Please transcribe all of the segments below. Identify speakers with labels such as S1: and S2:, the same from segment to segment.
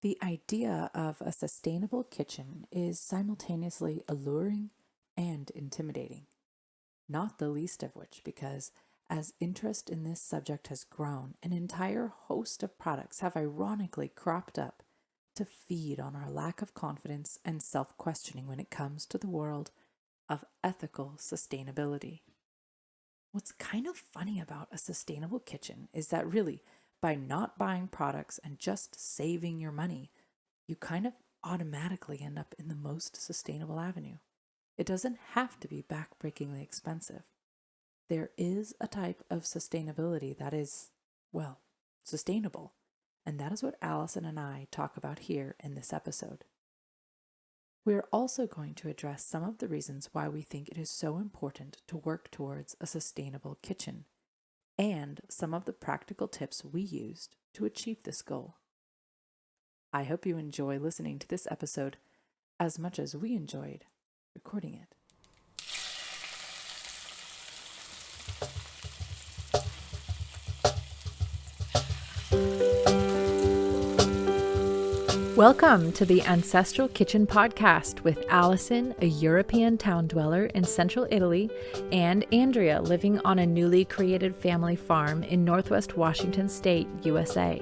S1: The idea of a sustainable kitchen is simultaneously alluring and intimidating, not the least of which because as interest in this subject has grown, an entire host of products have ironically cropped up to feed on our lack of confidence and self-questioning when it comes to the world of ethical sustainability. What's kind of funny about a sustainable kitchen is that really, by not buying products and just saving your money, you kind of automatically end up in the most sustainable avenue. It doesn't have to be backbreakingly expensive. There is a type of sustainability that is, well, sustainable. And that is what Alison and I talk about here in this episode. We are also going to address some of the reasons why we think it is so important to work towards a sustainable kitchen, and some of the practical tips we used to achieve this goal. I hope you enjoy listening to this episode as much as we enjoyed recording it.
S2: Welcome to the Ancestral Kitchen Podcast with Alison, a European town dweller in central Italy, and Andrea, living on a newly created family farm in Northwest Washington State, USA.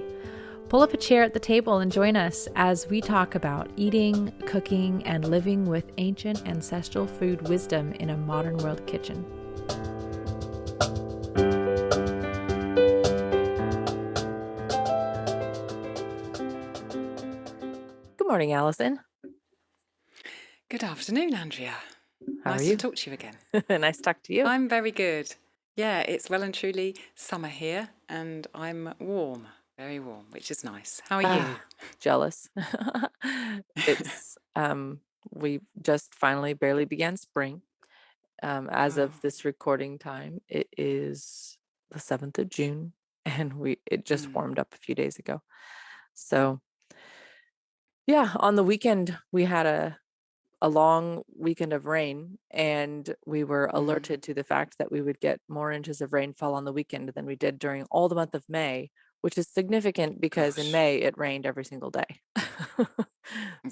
S2: Pull up a chair at the table and join us as we talk about eating, cooking, and living with ancient ancestral food wisdom in a modern world kitchen. Good morning, Alison.
S3: Good afternoon, Andrea.
S2: How
S3: nice
S2: are you?
S3: to talk to you again.
S2: Nice to talk to you.
S3: I'm very good. Yeah, it's well and truly summer here, and I'm warm, very warm, which is nice. How are you?
S2: Jealous. It's we just finally barely began spring. As of this recording time, it is the 7th of June, and it just warmed up a few days ago. So yeah, on the weekend we had a long weekend of rain, and we were alerted to the fact that we would get more inches of rainfall on the weekend than we did during all the month of May, which is significant because in May it rained every single day. So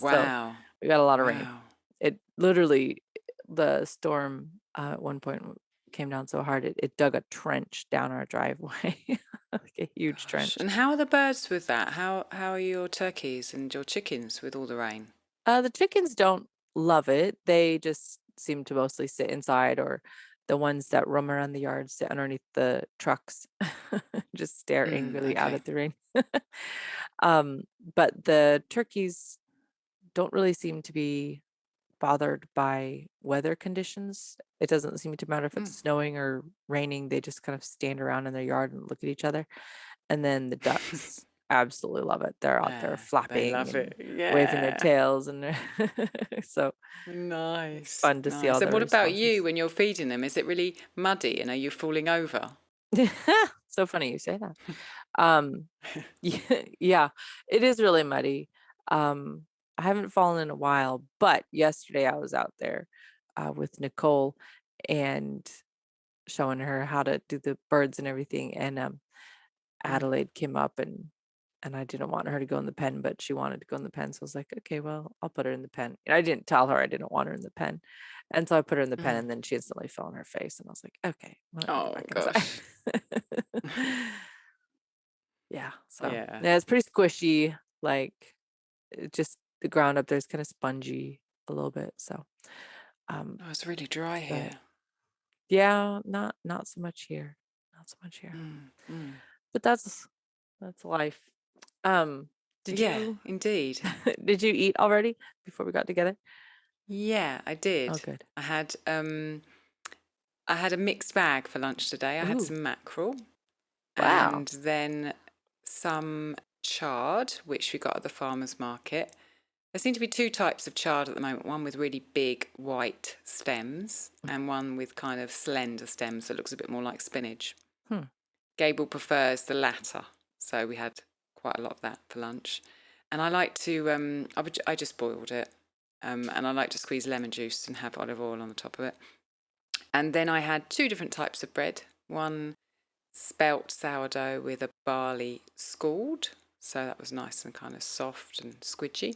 S3: Wow.
S2: we got a lot of rain.
S3: Wow.
S2: It literally, the storm at one point came down so hard it dug a trench down our driveway, like a huge trench.
S3: And how are the birds with that? How are your turkeys and your chickens with all the rain?
S2: The chickens don't love it. They just seem to mostly sit inside, or the ones that roam around the yard sit underneath the trucks, just stare angrily out
S3: okay.
S2: at the rain. But the turkeys don't really seem to be bothered by weather conditions. It doesn't seem to matter if it's snowing or raining. They just kind of stand around in their yard and look at each other. And then the ducks absolutely love it. They're out there
S3: They
S2: flapping
S3: love
S2: and
S3: it.
S2: waving their
S3: Yeah.
S2: tails, and so it's
S3: Nice.
S2: fun to see all
S3: And
S2: their
S3: what about
S2: responses.
S3: you when you're feeding them? Is it really muddy and are you falling over?
S2: So funny you say that. Yeah, it is really muddy. I haven't fallen in a while, but yesterday I was out there with Nicole and showing her how to do the birds and everything. And Adelaide came up, and I didn't want her to go in the pen, but she wanted to go in the pen. So I was like, okay, well, I'll put her in the pen. And I didn't tell her I didn't want her in the pen. And so I put her in the pen, and then she instantly fell on her face. And I was like, okay, well, let me go back
S3: gosh.
S2: inside. Yeah. So
S3: Yeah.
S2: it's pretty squishy. Like, just the ground up there is kind of spongy a little bit. So
S3: It's really dry here.
S2: yeah, not so much here. Not so much here. But that's life. Did you
S3: indeed.
S2: did you eat already before we got together?
S3: Yeah, I did.
S2: Oh, good.
S3: I had a mixed bag for lunch today. I had
S2: Ooh.
S3: some mackerel
S2: Wow.
S3: and then some chard, which we got at the farmer's market. There seem to be two types of chard at the moment, one with really big white stems and one with kind of slender stems that looks a bit more like spinach. Gable prefers the latter, so we had quite a lot of that for lunch. And I like to, I just boiled it, and I like to squeeze lemon juice and have olive oil on the top of it. And then I had two different types of bread, one spelt sourdough with a barley scald. So that was nice and kind of soft and squidgy.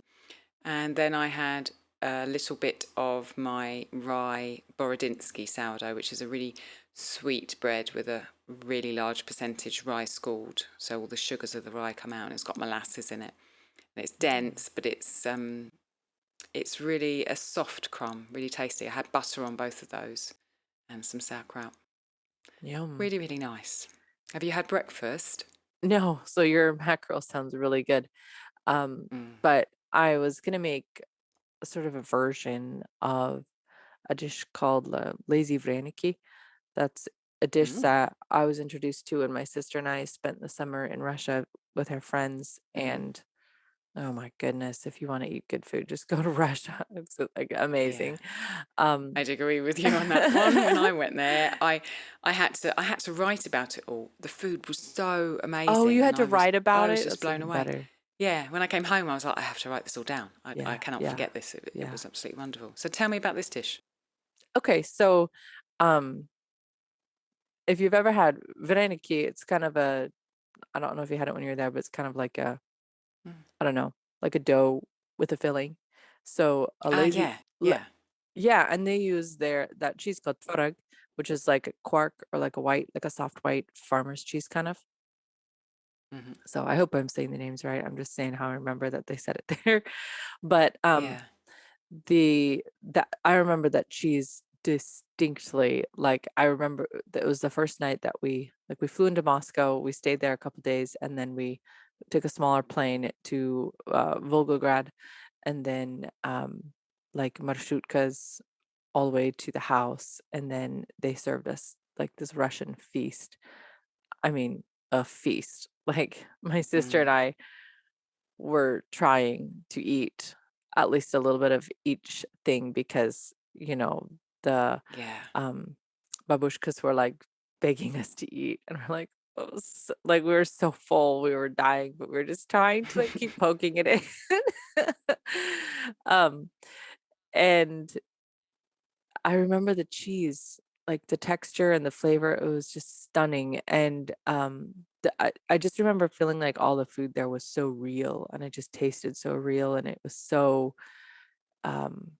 S3: And then I had a little bit of my rye Verenicke sourdough, which is a really sweet bread with a really large percentage rye scald. So all the sugars of the rye come out, and it's got molasses in it. And it's dense, but it's really a soft crumb, really tasty. I had butter on both of those and some sauerkraut.
S2: Yum.
S3: Really, really nice. Have you had breakfast?
S2: No, so your mackerel sounds really good. But I was gonna make sort of a version of a dish called lazy Verenicke. That's a dish that I was introduced to when my sister and I spent the summer in Russia with our friends. And oh my goodness, if you want to eat good food, just go to Russia. It's like amazing.
S3: I'd agree with you on that one. When I went there, I had to write about it all. The food was so amazing.
S2: Oh, you had
S3: and
S2: to write about
S3: I was
S2: it?
S3: just
S2: That's
S3: blown
S2: even
S3: away.
S2: better.
S3: Yeah, when I came home, I was like, I have to write this all down. I
S2: Yeah,
S3: cannot
S2: yeah,
S3: forget this. It
S2: yeah.
S3: was absolutely wonderful. So tell me about this dish.
S2: Okay, so um if you've ever had Verenicke, it's kind of a, I don't know if you had it when you were there, but it's kind of like a, I don't know, like a dough with a filling. So a lazy, yeah, and they use that cheese called tvorog, which is like a quark or like a white, like a soft white farmer's cheese kind of. So I hope I'm saying the names right. I'm just saying how I remember that they said it there. But that I remember that cheese distinctly. Like I remember that it was the first night that we flew into Moscow. We stayed there a couple days, and then we took a smaller plane to Volgograd, and then like marshutkas all the way to the house, and then they served us like this Russian feast. I mean, a feast. Like my sister and I were trying to eat at least a little bit of each thing because, the babushkas were like begging us to eat, and we're like, oh, like we were so full, we were dying, but we were just trying to like keep poking it in. um and I remember the cheese, like the texture and the flavor, it was just stunning. And I just remember feeling like all the food there was so real, and it just tasted so real, and it was so um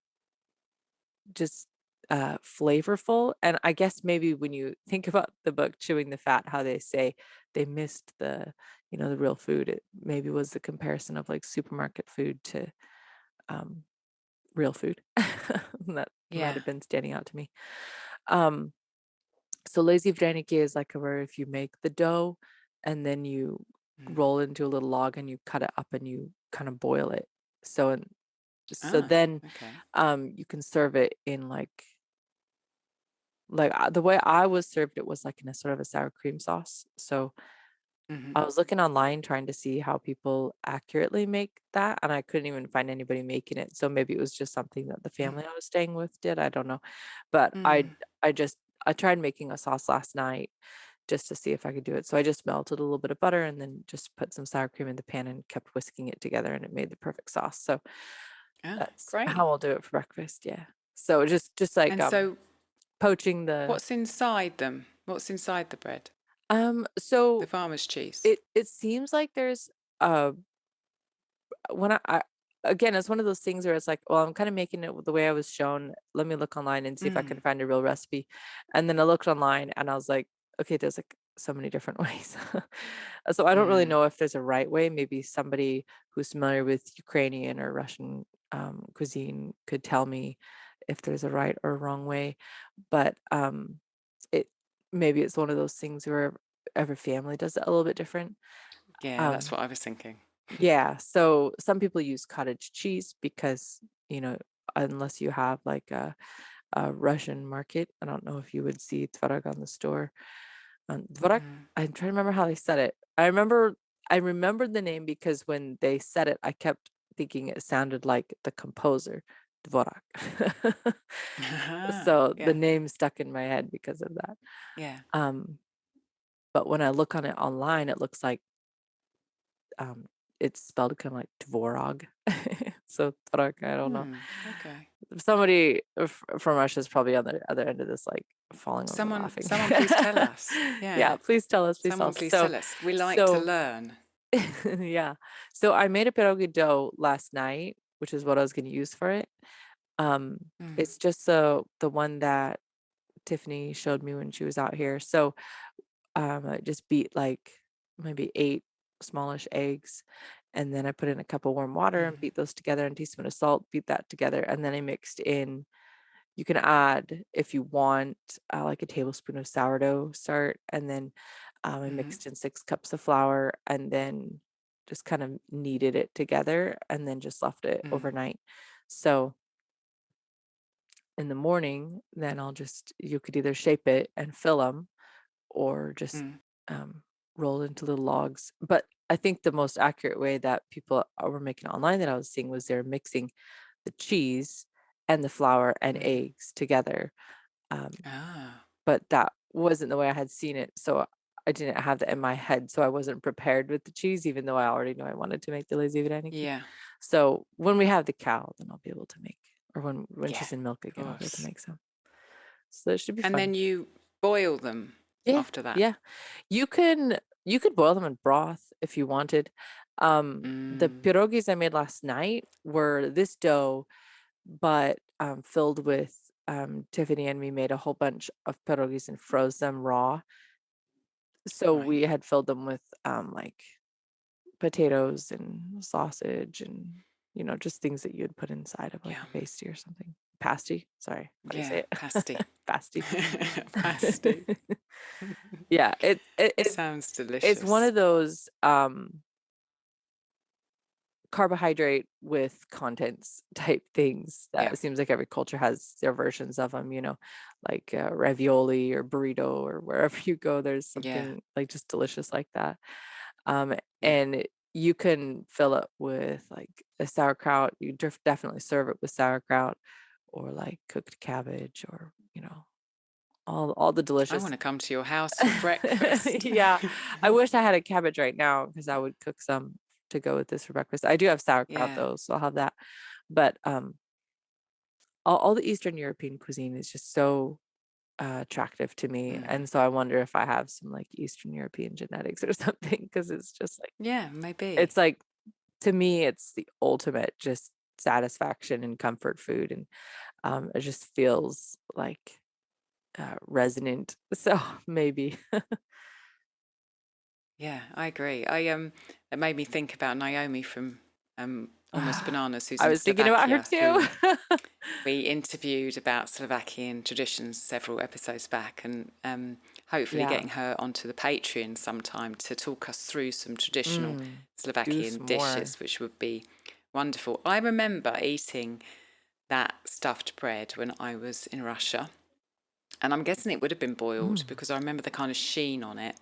S2: just flavorful. And I guess maybe when you think about the book Chewing the Fat, how they say they missed the real food, it maybe was the comparison of like supermarket food to real food. That might have been standing out to me. So lazy Verenicke is like where if you make the dough and then you roll into a little log and you cut it up and you kind of boil it. So then you can serve it in like the way I was served it was like in a sort of a sour cream sauce. So I was looking online trying to see how people accurately make that, and I couldn't even find anybody making it. So maybe it was just something that the family I was staying with did. I don't know. But I tried making a sauce last night just to see if I could do it. So I just melted a little bit of butter and then just put some sour cream in the pan and kept whisking it together, and it made the perfect sauce. So that's
S3: great.
S2: how I'll do it for breakfast. Yeah. So just like
S3: And so
S2: poaching the
S3: what's inside them? What's inside the bread?
S2: So
S3: The farmer's cheese.
S2: it seems like there's when I again, it's one of those things where it's like, well, I'm kind of making it the way I was shown. Let me look online and see if I can find a real recipe. And then I looked online and I was like, okay, there's like so many different ways. So I don't really know if there's a right way. Maybe somebody who's familiar with Ukrainian or Russian cuisine could tell me if there's a right or wrong way. But it maybe it's one of those things where every family does it a little bit different.
S3: Yeah, that's what I was thinking.
S2: Yeah, so some people use cottage cheese because, unless you have like a Russian market, I don't know if you would see tvorog on the store. Tvorog, I'm trying to remember how they said it. I remembered the name because when they said it, I kept thinking it sounded like the composer, Dvorak. So the name stuck in my head because of that.
S3: Yeah.
S2: But when I look on it online, it looks like it's spelled kind of like Dvorog. So Tvorog, I don't know.
S3: Okay.
S2: Somebody from Russia is probably on the other end of this, like falling over laughing.
S3: Someone please tell us.
S2: Yeah, please tell us. Please
S3: Someone
S2: tell us.
S3: please tell us. We like to learn.
S2: Yeah. So I made a pierogi dough last night, which is what I was going to use for it. Um,
S3: Mm.
S2: it's just the one that Tiffany showed me when she was out here. So I just beat like maybe 8 smallish eggs, and then I put in a cup of warm water and
S3: Mm.
S2: beat those together, and a teaspoon of salt, beat that together, and then I mixed in. You can add, if you want, like a tablespoon of sourdough start, and then I
S3: Mm.
S2: mixed in 6 cups of flour, and then just kind of kneaded it together, and then just left it
S3: Mm.
S2: overnight. So in the morning, then you could either shape it and fill them, or just
S3: Mm.
S2: um, roll into little logs. But I think the most accurate way that people were making online that I was seeing was they're mixing the cheese and the flour and
S3: Mm.
S2: eggs together. Um,
S3: Ah.
S2: but that wasn't the way I had seen it. So I didn't have that in my head. So I wasn't prepared with the cheese, even though I already know I wanted to make the lazy Verenicke.
S3: Yeah.
S2: So when we have the cow, then I'll be able to make, or when
S3: Yeah.
S2: she's in milk
S3: Of
S2: again, I'll be able to
S3: course.
S2: make some. So that should be
S3: And
S2: fun.
S3: then you boil them
S2: Yeah,
S3: after that.
S2: yeah. You could boil them in broth if you wanted. The
S3: Mm.
S2: pierogies I made last night were this dough, but filled with Tiffany and me made a whole bunch of pierogies and froze them raw. So
S3: Right.
S2: we had filled them with like potatoes and sausage and just things that you'd put inside of like
S3: Yeah.
S2: a pasty or something. Pasty, sorry, how do you
S3: Yeah.
S2: say
S3: Pasty.
S2: it? Pasty.
S3: Pasty.
S2: Yeah,
S3: Sounds
S2: it's one
S3: delicious.
S2: of those carbohydrate with contents type things that
S3: Yeah.
S2: it seems like every culture has their versions of them, like ravioli or burrito, or wherever you go, there's
S3: Yeah.
S2: something like just delicious like that. Um,
S3: Yeah.
S2: and you can fill it with like a sauerkraut. You definitely serve it with sauerkraut, or like cooked cabbage, or all the
S3: I want
S2: delicious.
S3: to come to your house for breakfast.
S2: Yeah, I wish I had a cabbage right now because I would cook some to go with this for breakfast. I do have sauerkraut
S3: Yeah.
S2: though, so I'll have that. But all the Eastern European cuisine is just so attractive to me,
S3: Mm.
S2: and so I wonder if I have some like Eastern European genetics or something, because it's just like
S3: Yeah, maybe.
S2: it's like to me it's the ultimate just satisfaction and comfort food, and it just feels like resonant. So maybe.
S3: Yeah, I agree. It made me think about Naomi from Almost Bananas, who's
S2: I
S3: in
S2: was thinking about her
S3: Slovakia,
S2: too.
S3: who we interviewed about Slovakian traditions several episodes back, and hopefully
S2: Yeah.
S3: getting her onto the Patreon sometime to talk us through some traditional
S2: Do
S3: Slovakian
S2: some more.
S3: dishes, which would be wonderful. I remember eating that stuffed bread when I was in Russia, and I'm guessing it would have been boiled because I remember the kind of sheen on it.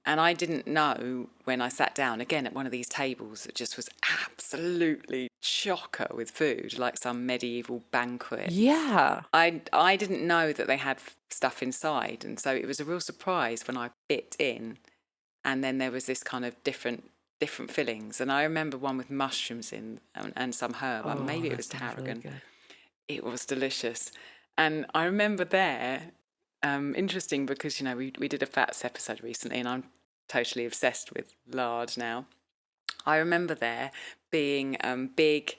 S3: And I didn't know when I sat down again at one of these tables that just was absolutely chocker with food, like some medieval banquet.
S2: Yeah.
S3: I didn't know that they had stuff inside, and so it was a real surprise when I bit in, and then there was this kind of different fillings. And I remember one with mushrooms in and some herb.
S2: Oh,
S3: Maybe it
S2: that
S3: was
S2: sounds really
S3: tarragon.
S2: good.
S3: It was delicious. And I remember there, interesting because, we did a fats episode recently, and I'm totally obsessed with lard now. I remember there being big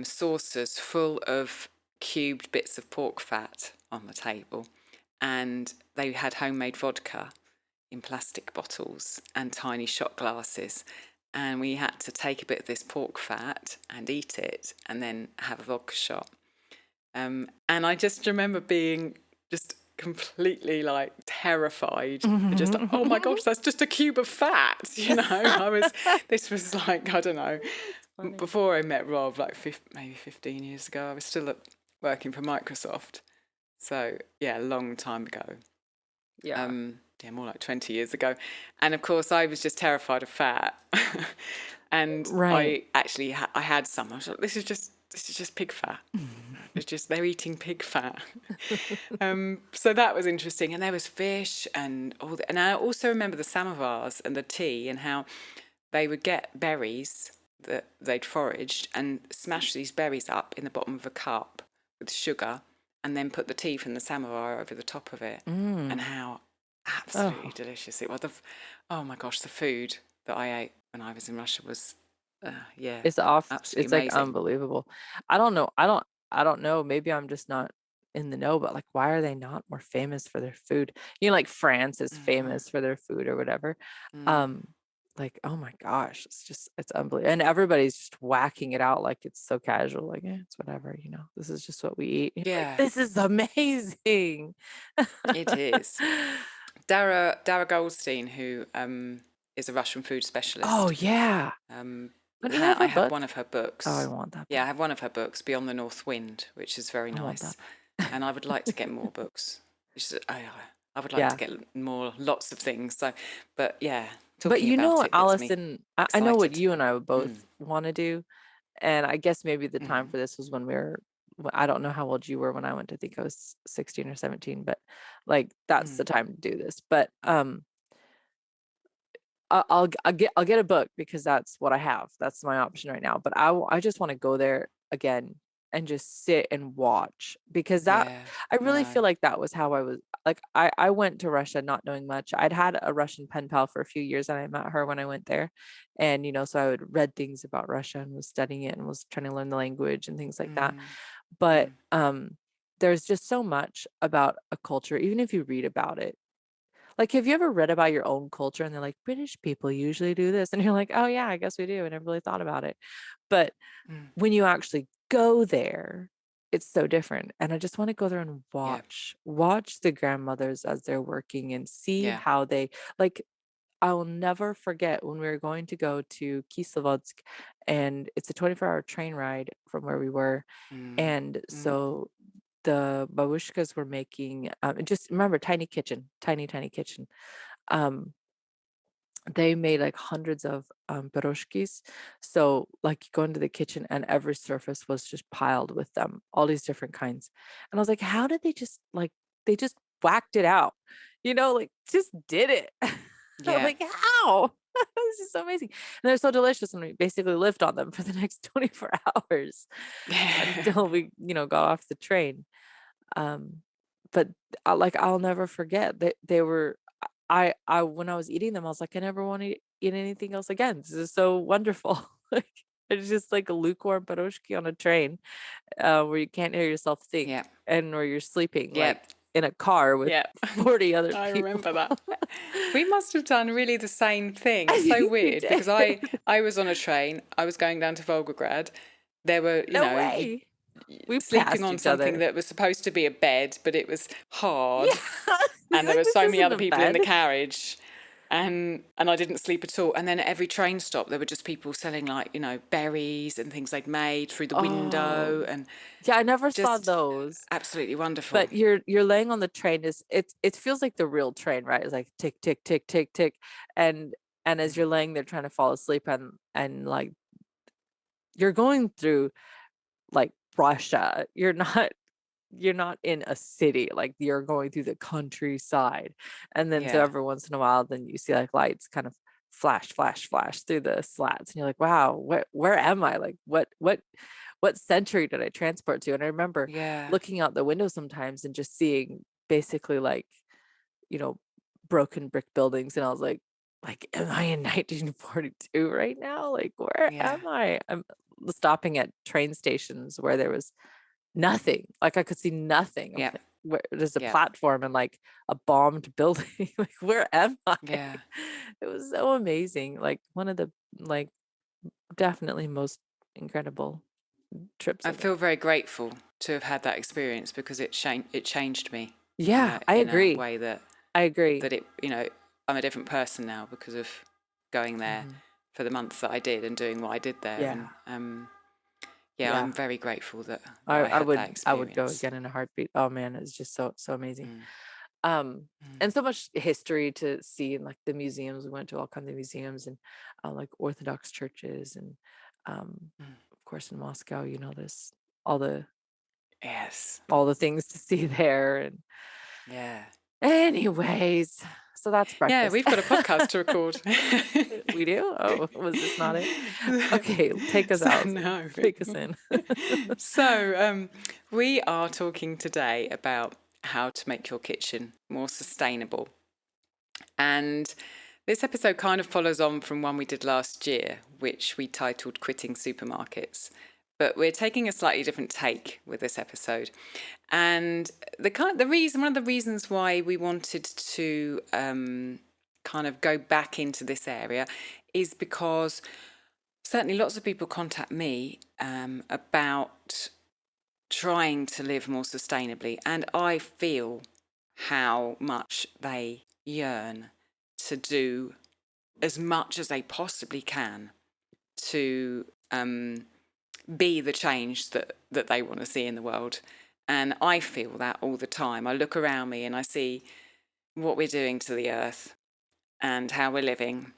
S3: saucers full of cubed bits of pork fat on the table, and they had homemade vodka in plastic bottles and tiny shot glasses. And we had to take a bit of this pork fat and eat it, and then have a vodka shot. And I just remember being just completely like terrified. Just, oh my gosh, that's just a cube of fat. This was like, I don't know, before I met Rob, like maybe 15 years ago. I was still working for Microsoft. So yeah, a long time ago.
S2: Yeah.
S3: Yeah, more like 20 years ago. And of course, I was just terrified of fat. And
S2: Right.
S3: I actually I had some. I was like, this is just pig fat. It's just they're eating pig fat. So that was interesting. And there was fish and and I also remember the samovars and the tea, and how they would get berries that they'd foraged and smash these berries up in the bottom of a cup with sugar, and then put the tea from the samovar over the top of it. And how absolutely delicious it was. Oh my gosh, the food. that I ate when I was in Russia was,
S2: It's off.
S3: absolutely
S2: It's like
S3: amazing.
S2: unbelievable. I don't know. I don't know. Maybe I'm just not in the know, but like, why are they not more famous for their food? Like France is famous for their food or whatever.
S3: Mm.
S2: Like, oh my gosh, it's unbelievable. And everybody's just whacking it out like it's so casual. Like, it's whatever, this is just what we eat. And you're like,
S3: Yeah,
S2: this is amazing.
S3: it is. Dara Goldstein, who is a Russian food
S2: Oh
S3: specialist.
S2: yeah. Don't you have
S3: I
S2: her
S3: have
S2: book?
S3: one of her books.
S2: Oh, I want that
S3: Yeah, I
S2: book.
S3: have one of her books, Beyond the North Wind, which is very
S2: I want that
S3: nice. And I would like to get more books. I would like
S2: Yeah.
S3: to get lots of things. So, but yeah,
S2: But
S3: talking about it gets me
S2: Allison, I know what
S3: excited.
S2: you and I would both want to do. And I guess maybe the time for this was when I don't know how old you were when I went. I think I was 16 or 17, but like that's the time to do this. But I'll get a book because that's what I have. That's my option right now. But I just want to go there again and just sit and watch, because I really feel like that was how I was. Like I went to Russia not knowing much. I'd had a Russian pen pal for a few years, and I met her when I went there. And so I would read things about Russia and was studying it and was trying to learn the language and things like that. But there's just so much about a culture, even if you read about it. Like, have you ever read about your own culture and they're like, British people usually do this? And you're like, oh yeah, I guess we do. I never really thought about it. But when you actually go there, it's so different. And I just want to go there and watch the grandmothers as they're working and see how they, like, I'll never forget when we were going to go to Kislovodsk, and it's a 24-hour train ride from where we were. And so the babushkas were making, just remember, tiny kitchen. They made like hundreds of piroshkis. So like you go into the kitchen and every surface was just piled with them, all these different kinds. And I was like, how did they just whacked it out, like just did it. I'm like, how? This is so amazing. And they're so delicious. And we basically lived on them for the next 24 hours until we, got off the train. But I'll never forget that they were, I when I was eating them, I was like, I never want to eat anything else again. This is so wonderful. Like, it's just like a lukewarm piroshki on a train, where you can't hear yourself think, and where you're sleeping like in a car with 40 other people.
S3: I remember that. We must have done really the same thing. It's so weird because I was on a train. I was going down to Volgograd. There were,
S2: No way. We
S3: sleeping on something that was supposed to be a bed, but it was hard. And there were so many other people in the carriage. And I didn't sleep at all. And then at every train stop, there were just people selling like, berries and things they'd made through the window. And
S2: yeah, I never saw those.
S3: Absolutely wonderful.
S2: But you're laying on the train, it feels like the real train, right? It's like tick, tick, tick, tick, tick. And as you're laying there trying to fall asleep, and like you're going through like Russia. You're not in a city, like you're going through the countryside. And then so every once in a while, then you see like lights kind of flash through the slats, and you're like, wow, where am I? Like what century did I transport to? And I remember looking out the window sometimes and just seeing basically like, broken brick buildings. And I was like, am I in 1942 right now? Like, where am I? I'm stopping at train stations where there was nothing. Like I could see nothing. Like, where there's a platform and like a bombed building. Like, where am I? It was so amazing. Like one of the definitely most incredible trips.
S3: I feel very grateful to have had that experience because it changed me.
S2: Yeah, I agree.
S3: In a way that
S2: I agree
S3: that it, I'm a different person now because of going there for the months that I did and doing what I did there.
S2: Yeah.
S3: And I'm very grateful that
S2: I
S3: had
S2: would
S3: that experience.
S2: I would go again in a heartbeat. Oh man, it's just so amazing. And so much history to see in like the museums. We went to all kinds of museums and like Orthodox churches, and of course in Moscow, there's all the things to see there. And anyways, so that's breakfast.
S3: Yeah, we've got a podcast to record.
S2: We do? Oh, was this not it? Okay, take us out.
S3: No.
S2: Take us in.
S3: So we are talking today about how to make your kitchen more sustainable. And This episode kind of follows on from one we did last year, which we titled Quitting Supermarkets. But we're taking a slightly different take with this episode. And one of the reasons why we wanted to kind of go back into this area is because certainly lots of people contact me about trying to live more sustainably, and I feel how much they yearn to do as much as they possibly can to be the change that they want to see in the world. And I feel that all the time. I look around me and I see what we're doing to the earth and how we're living.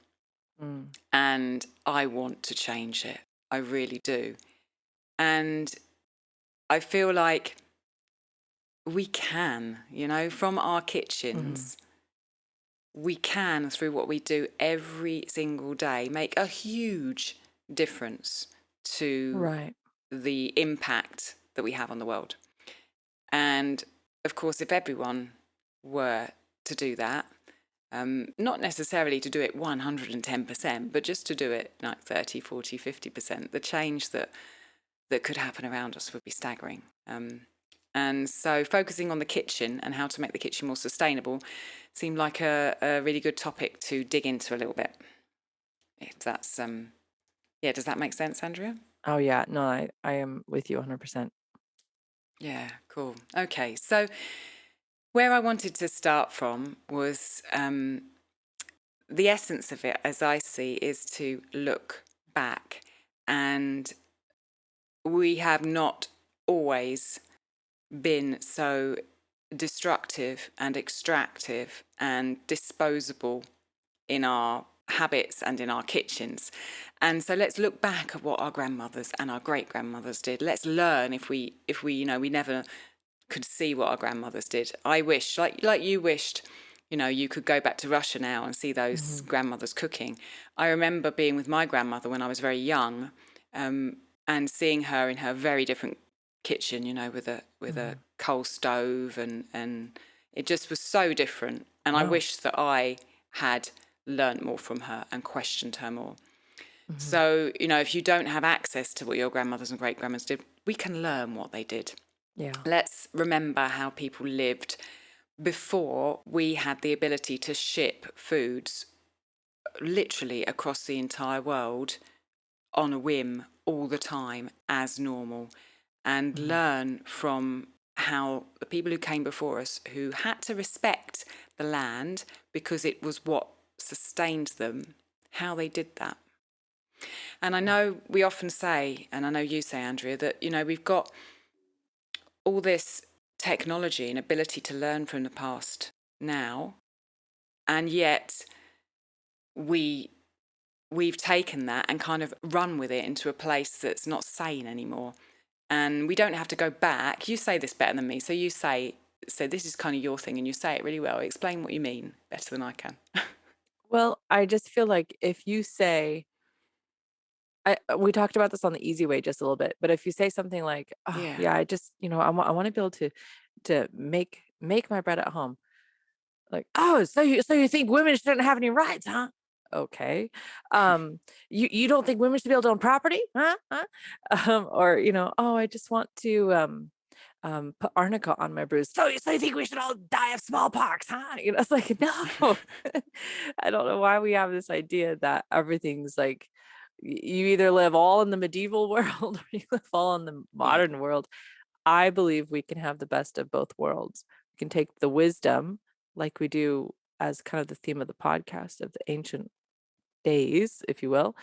S3: And I want to change it. I really do. And I feel like we can, from our kitchens, we can, through what we do every single day, make a huge difference to the impact that we have on the world. And of course, if everyone were to do that, not necessarily to do it 110%, but just to do it like 30, 40, 50%, the change that could happen around us would be staggering. And so focusing on the kitchen and how to make the kitchen more sustainable seemed like a really good topic to dig into a little bit. If that's, does that make sense, Andrea?
S2: Oh, yeah. No, I am with you 100%.
S3: Yeah, cool. Okay, so where I wanted to start from was the essence of it, as I see, is to look back. And we have not always been so destructive and extractive and disposable in our habits and in our kitchens. And so let's look back at what our grandmothers and our great grandmothers did. Let's learn if we we never could see what our grandmothers did. I wish, like you wished, you could go back to Russia now and see those grandmothers cooking. I remember being with my grandmother when I was very young, and seeing her in her very different kitchen, with a coal stove, and it just was so different. And I wish that I had learnt more from her and questioned her more. So, if you don't have access to what your grandmothers and great grandmothers did, we can learn what they did.
S2: Yeah.
S3: Let's remember how people lived before we had the ability to ship foods literally across the entire world on a whim all the time as normal, and learn from how the people who came before us, who had to respect the land because it was what sustained them, how they did that. And I know we often say, and I know you say, Andrea, that, we've got all this technology and ability to learn from the past now, and yet we've taken that and kind of run with it into a place that's not sane anymore. And we don't have to go back. You say this better than me. So you say this is kind of your thing, and you say it really well. Explain what you mean better than I can.
S2: Well, I just feel like if you say, we talked about this on the easy way just a little bit, but if you say something like, "Oh, yeah, I just, I want to be able to make my bread at home," like, "Oh, so you think women shouldn't have any rights, huh? Okay. You don't think women should be able to own property, huh? Or "Oh, I just want to put arnica on my bruise. So you think we should all die of smallpox, huh?" It's like, no. I don't know why we have this idea that everything's like, you either live all in the medieval world or you live all in the modern world. I believe we can have the best of both worlds. We can take the wisdom, like we do as kind of the theme of the podcast, of the ancient days, if you will,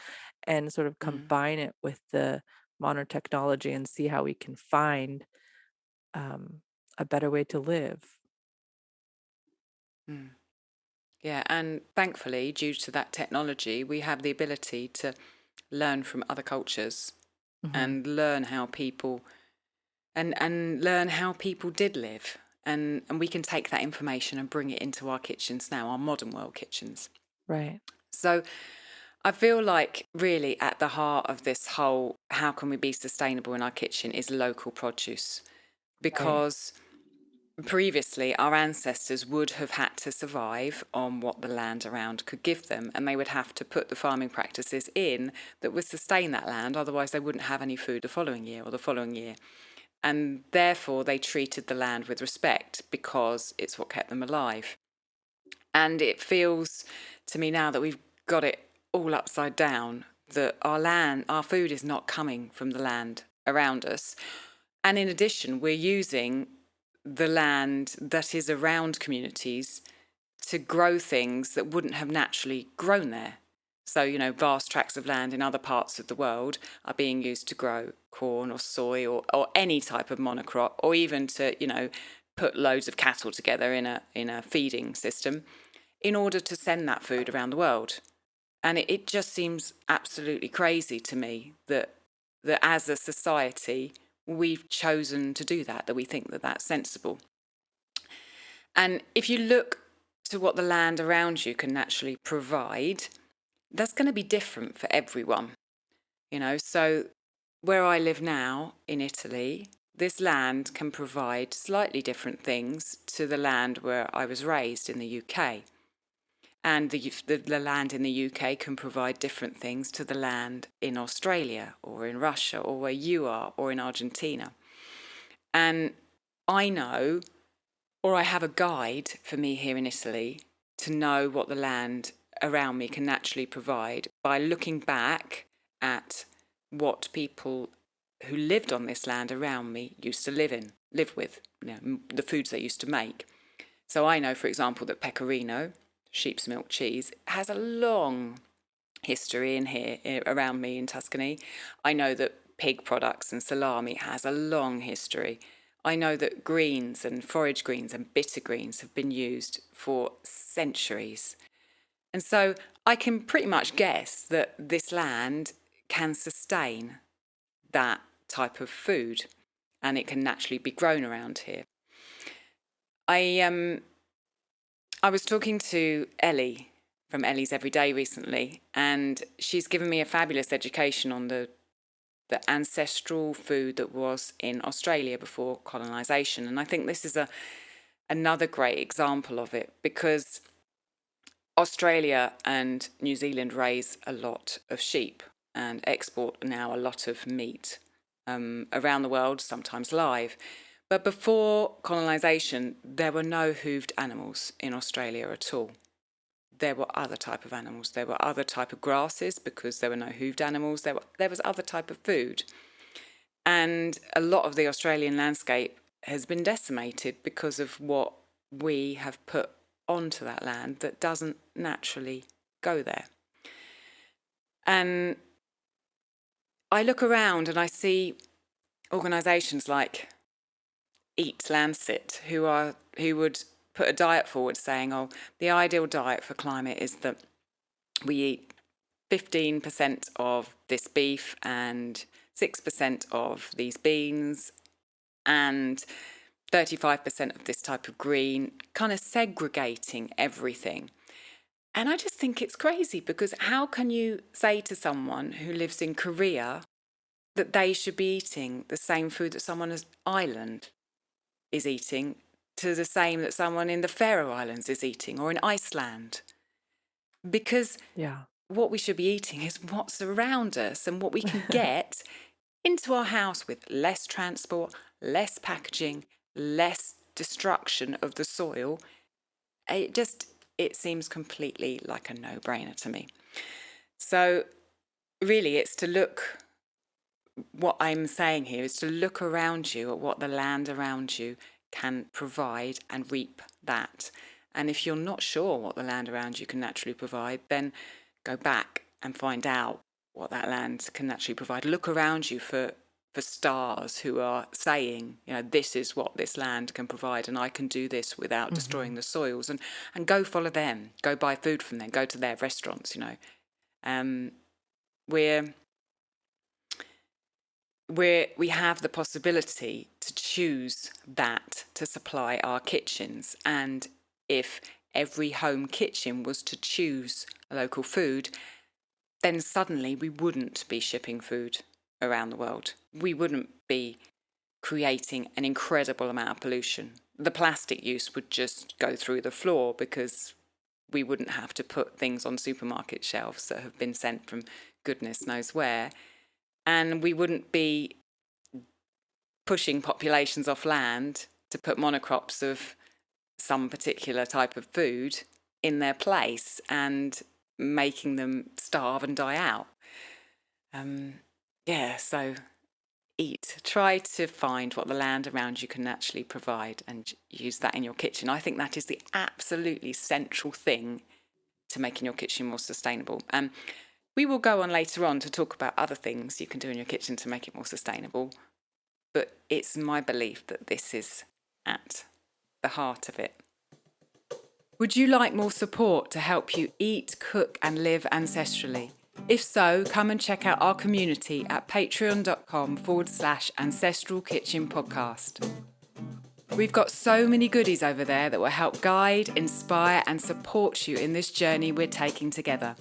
S2: and sort of combine it with the modern technology and see how we can find a better way to live.
S3: Yeah, and thankfully, due to that technology, we have the ability to learn from other cultures and learn how people and learn how people did live. And we can take that information and bring it into our kitchens now, our modern world kitchens.
S2: Right.
S3: So I feel like really at the heart of this whole how can we be sustainable in our kitchen is local produce, because previously our ancestors would have had to survive on what the land around could give them, and they would have to put the farming practices in that would sustain that land, otherwise they wouldn't have any food the following year or the following year. And therefore they treated the land with respect because it's what kept them alive. And it feels to me now that we've got it all upside down, that our food is not coming from the land around us. And in addition, we're using the land that is around communities to grow things that wouldn't have naturally grown there. So, vast tracts of land in other parts of the world are being used to grow corn or soy or any type of monocrop, or even to, put loads of cattle together in a feeding system in order to send that food around the world. And it just seems absolutely crazy to me that as a society, we've chosen to do that we think that that's sensible. And if you look to what the land around you can naturally provide, that's going to be different for everyone. So where I live now in Italy, this land can provide slightly different things to the land where I was raised in the UK. And the land in the UK can provide different things to the land in Australia or in Russia or where you are or in Argentina. And I know, or I have a guide for me here in Italy to know what the land around me can naturally provide by looking back at what people who lived on this land around me used to live with, the foods they used to make. So I know, for example, that pecorino, sheep's milk cheese, has a long history in here around me in Tuscany. I know that pig products and salami has a long history. I know that greens and forage greens and bitter greens have been used for centuries. And so I can pretty much guess that this land can sustain that type of food and it can naturally be grown around here. I was talking to Ellie from Ellie's Everyday recently, and she's given me a fabulous education on the ancestral food that was in Australia before colonisation. And I think this is another great example of it, because Australia and New Zealand raise a lot of sheep and export now a lot of meat around the world, sometimes live. But before colonisation, there were no hooved animals in Australia at all. There were other type of animals. There were other type of grasses because there were no hooved animals. There was other type of food. And a lot of the Australian landscape has been decimated because of what we have put onto that land that doesn't naturally go there. And I look around and I see organisations like Eat Lancet who would put a diet forward saying, the ideal diet for climate is that we eat 15% of this beef and 6% of these beans and 35% of this type of green, kind of segregating everything. And I just think it's crazy, because how can you say to someone who lives in Korea that they should be eating the same food that someone in Ireland is eating to the same that someone in the Faroe Islands is eating, or in Iceland? Because what we should be eating is what's around us and what we can get into our house with less transport, less packaging, less destruction of the soil. It seems completely like a no-brainer to me. So really it's to look, what I'm saying here is to look around you at what the land around you can provide and reap that. And if you're not sure what the land around you can naturally provide, then go back and find out what that land can naturally provide. Look around you for stars who are saying, this is what this land can provide, and I can do this without destroying the soils, and go follow them, go buy food from them, go to their restaurants. We have the possibility to choose that to supply our kitchens. And if every home kitchen was to choose local food, then suddenly we wouldn't be shipping food around the world. We wouldn't be creating an incredible amount of pollution the plastic use would just go through the floor because we wouldn't have to put things on supermarket shelves that have been sent from goodness knows where. And we wouldn't be pushing populations off land to put monocrops of some particular type of food in their place and making them starve and die out. So eat. Try to find what the land around you can naturally provide and use that in your kitchen. I think that is the absolutely central thing to making your kitchen more sustainable. We will go on later on to talk about other things you can do in your kitchen to make it more sustainable, but it's my belief that this is at the heart of it. Would you like more support to help you eat, cook and live ancestrally? If so, come and check out our community at patreon.com/Ancestral Kitchen Podcast. We've got so many goodies over there that will help guide, inspire and support you in this journey we're taking together.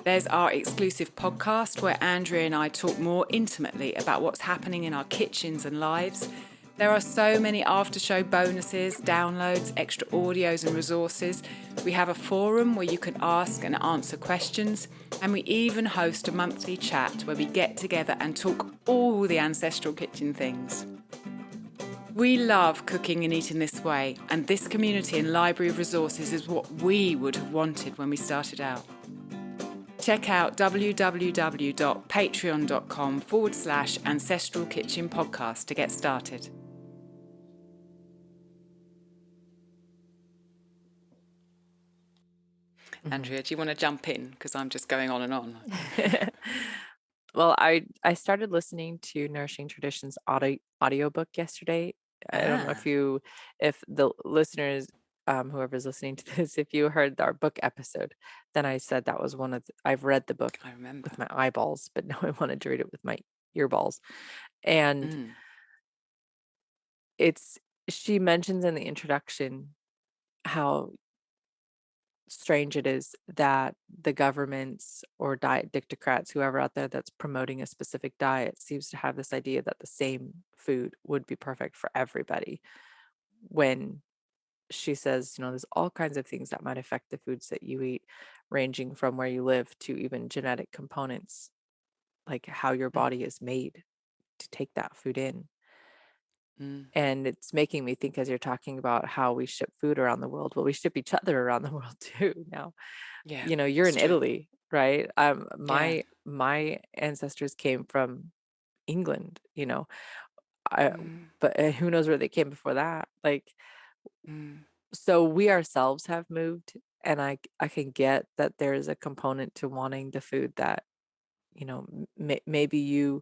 S3: There's our exclusive podcast where Andrea and I talk more intimately about what's happening in our kitchens and lives. There are so many after-show bonuses, downloads, extra audios and resources. We have a forum where you can ask and answer questions, and we even host a monthly chat where we get together and talk all the ancestral kitchen things. We love cooking and eating this way, and this community and library of resources is what we would have wanted when we started out. Check out www.patreon.com/Ancestral Kitchen Podcast to get started. Andrea, do you want to jump in? Because I'm just going on and on.
S2: Well, I started listening to Nourishing Traditions audiobook yesterday. I don't know if the listeners, whoever's listening to this, if you heard our book episode, then I said that was I've read the book
S3: I remember
S2: with my eyeballs, but now I wanted to read it with my earballs. And she mentions in the introduction how strange it is that the governments or diet dictocrats, whoever out there that's promoting a specific diet, seems to have this idea that the same food would be perfect for everybody, when she says, there's all kinds of things that might affect the foods that you eat, ranging from where you live to even genetic components, like how your body is made to take that food in. And it's making me think, as you're talking about how we ship food around the world, well, we ship each other around the world too now.
S3: Yeah,
S2: You're in
S3: true.
S2: Italy, right? My ancestors came from England, but who knows where they came before that? So we ourselves have moved, and I can get that there's a component to wanting the food that, maybe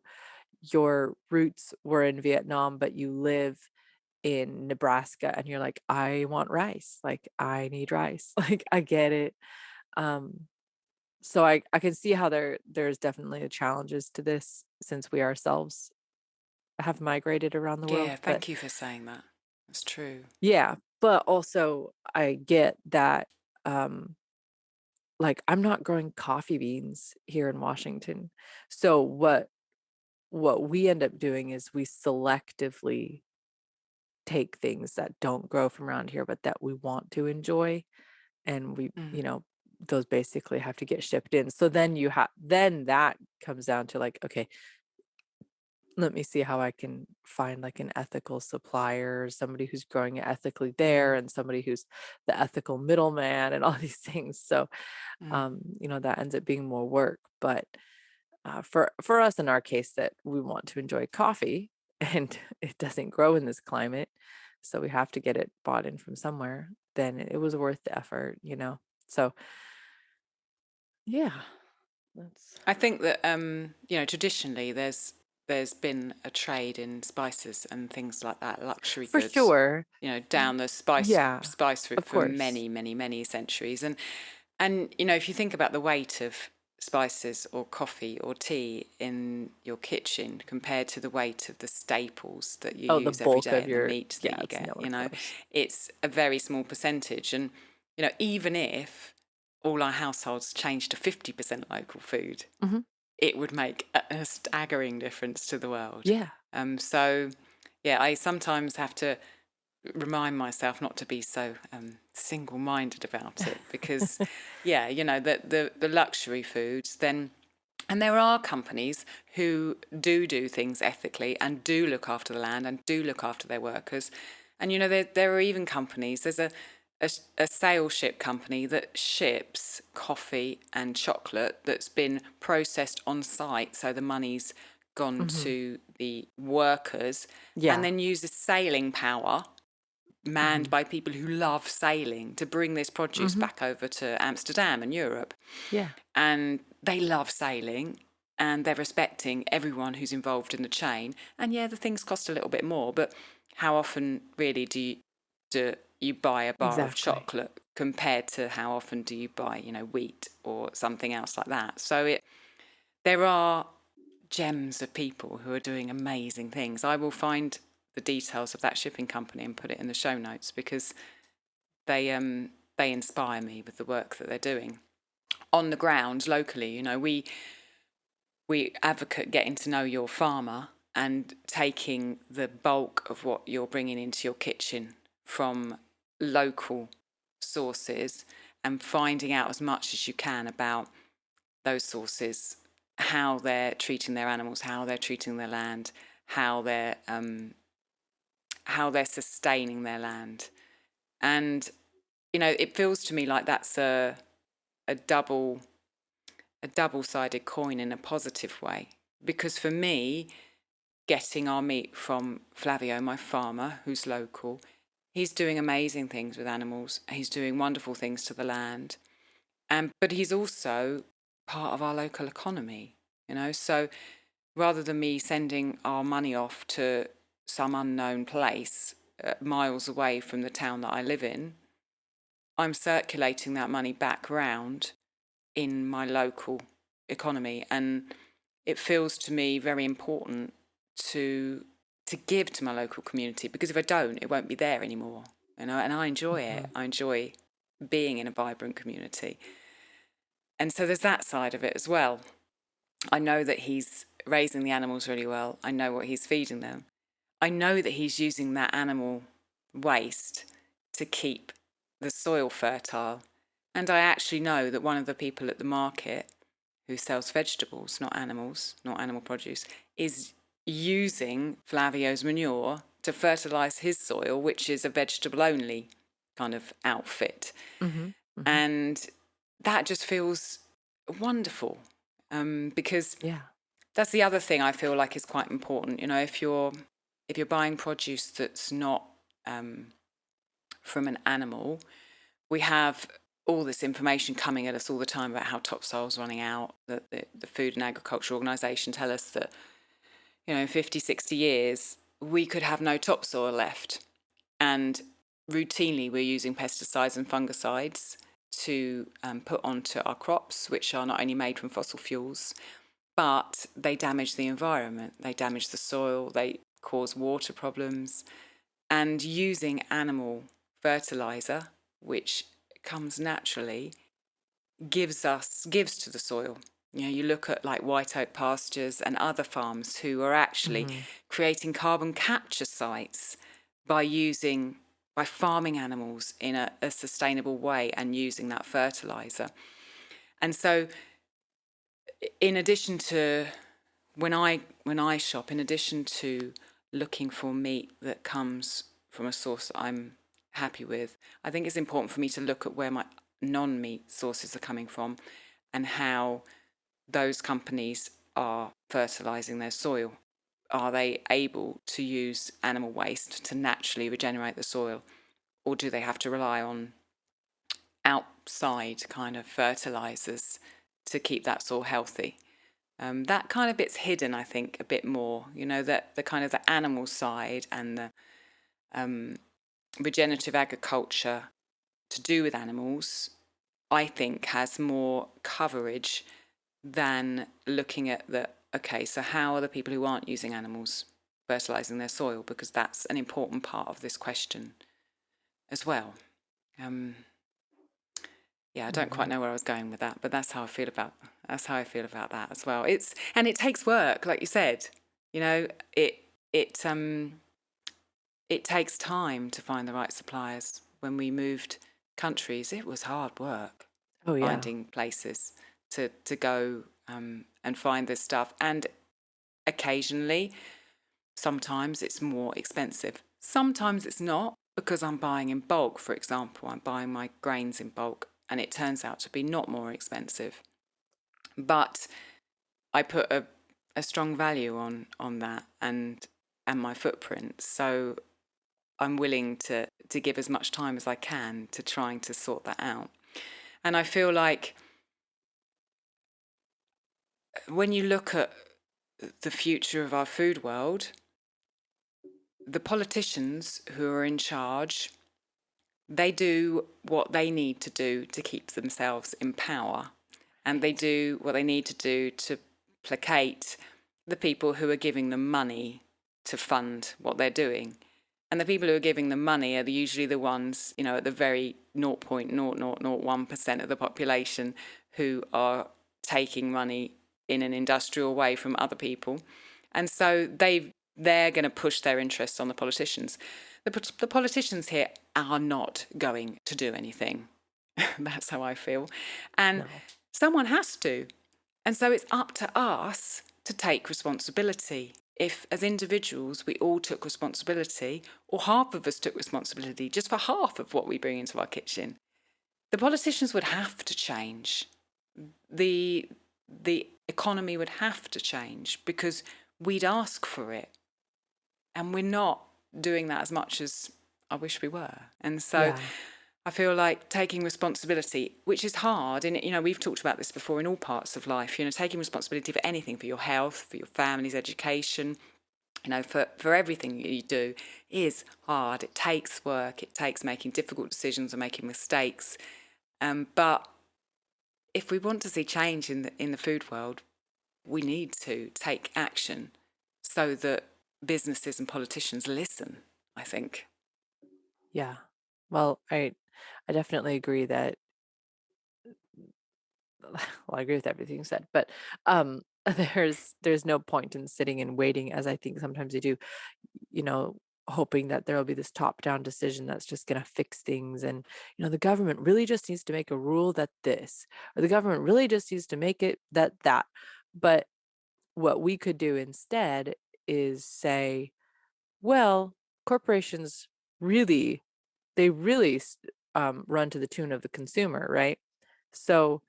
S2: your roots were in Vietnam, but you live in Nebraska and you're like, I want rice. Like, I need rice. Like, I get it. So I can see how there's definitely challenges to this, since we ourselves have migrated around the world.
S3: Yeah, thank you for saying that. That's true.
S2: Yeah, but also I get that, like, I'm not growing coffee beans here in Washington. So what we end up doing is we selectively take things that don't grow from around here, but that we want to enjoy. And we, those basically have to get shipped in. So then then that comes down to like, okay, let me see how I can find like an ethical supplier, somebody who's growing it ethically there, and somebody who's the ethical middleman and all these things. So, that ends up being more work. But for us, in our case, that we want to enjoy coffee and it doesn't grow in this climate, so we have to get it bought in from somewhere, then it was worth the effort. So yeah,
S3: I think that traditionally there's been a trade in spices and things like that, luxury
S2: for
S3: goods.
S2: sure.
S3: Down the spice route for
S2: course.
S3: many, many, many centuries. And if you think about the weight of spices or coffee or tea in your kitchen compared to the weight of the staples that you use every day and the meat that you get, it's a very small percentage. And even if all our households changed to 50% local food, it would make a staggering difference to the world.
S2: Yeah.
S3: So, I sometimes have to remind myself not to be so single-minded about it, because the luxury foods then, and there are companies who do things ethically and do look after the land and do look after their workers. And there are even companies, there's a sail ship company that ships coffee and chocolate that's been processed on site, so the money's gone to the workers, and then uses sailing power manned by people who love sailing to bring this produce back over to Amsterdam and Europe.
S2: Yeah.
S3: And they love sailing, and they're respecting everyone who's involved in the chain. And the things cost a little bit more, but how often really do you buy a bar of chocolate compared to how often do you buy, wheat or something else like that? So there are gems of people who are doing amazing things. I will find the details of that shipping company and put it in the show notes, because they inspire me with the work that they're doing on the ground locally. We advocate getting to know your farmer and taking the bulk of what you're bringing into your kitchen from local sources and finding out as much as you can about those sources, how they're treating their animals, how they're treating their land, how they're sustaining their land. And it feels to me like that's a double-sided coin in a positive way, because for me, getting our meat from Flavio, my farmer, who's local, he's doing amazing things with animals. He's doing wonderful things to the land, but he's also part of our local economy. So rather than me sending our money off to some unknown place miles away from the town that I live in, I'm circulating that money back round in my local economy. And it feels to me very important to give to my local community, because if I don't, it won't be there anymore. And I enjoy it. I enjoy being in a vibrant community. And so there's that side of it as well. I know that he's raising the animals really well. I know what he's feeding them. I know that he's using that animal waste to keep the soil fertile. And I actually know that one of the people at the market who sells vegetables, not animals, not animal produce, is using Flavio's manure to fertilise his soil, which is a vegetable-only kind of outfit. And that just feels wonderful, because that's the other thing I feel like is quite important. If you're buying produce that's not from an animal, we have all this information coming at us all the time about how topsoil's running out. The Food and Agriculture Organisation tell us that, in 50, 60 years, we could have no topsoil left. And routinely we're using pesticides and fungicides to put onto our crops, which are not only made from fossil fuels, but they damage the environment, they damage the soil, they cause water problems. And using animal fertiliser, which comes naturally, gives to the soil. You look at like White Oak Pastures and other farms who are actually creating carbon capture sites by farming animals in a sustainable way and using that fertiliser. And so in addition to when I shop, in addition to looking for meat that comes from a source that I'm happy with, I think it's important for me to look at where my non-meat sources are coming from and how those companies are fertilising their soil. Are they able to use animal waste to naturally regenerate the soil, or do they have to rely on outside kind of fertilisers to keep that soil healthy? That kind of bit's hidden, I think, a bit more. That the kind of the animal side and the regenerative agriculture to do with animals, I think, has more coverage than looking at so how are the people who aren't using animals fertilising their soil? Because that's an important part of this question as well. I don't quite know where I was going with that, but that's how I feel about that as well. And it takes work, like you said. it takes time to find the right suppliers. When we moved countries, it was hard work
S2: Oh yeah.
S3: finding places to go and find this stuff. And occasionally, sometimes it's more expensive. Sometimes it's not, because I'm buying in bulk, for example. I'm buying my grains in bulk, and it turns out to be not more expensive. But I put a strong value on that and my footprint. So I'm willing to give as much time as I can to trying to sort that out. And I feel like when you look at the future of our food world, the politicians who are in charge, they do what they need to do to keep themselves in power. And they do what they need to do to placate the people who are giving them money to fund what they're doing. And the people who are giving them money are usually the ones, at the very 0.0001% of the population who are taking money in an industrial way from other people. And so they're going to push their interests on the politicians. The politicians here are not going to do anything. That's how I feel. And someone has to. And so it's up to us to take responsibility. If, as individuals, we all took responsibility, or half of us took responsibility just for half of what we bring into our kitchen, the politicians would have to change. The economy would have to change because we'd ask for it. And we're not doing that as much as I wish we were. And so I feel like taking responsibility, which is hard, and we've talked about this before in all parts of life, taking responsibility for anything, for your health, for your family's education, for everything you do is hard. It takes work. It takes making difficult decisions and making mistakes. But if we want to see change in the food world, we need to take action so that businesses and politicians listen, I think.
S2: Yeah. Well, I definitely agree that I agree with everything you said, but there's no point in sitting and waiting, as I think sometimes you do, hoping that there will be this top-down decision that's just going to fix things. And the government really just needs to make a rule that this, or the government really just needs to make it that. But what we could do instead is say, well, corporations really, they really run to the tune of the consumer, right? So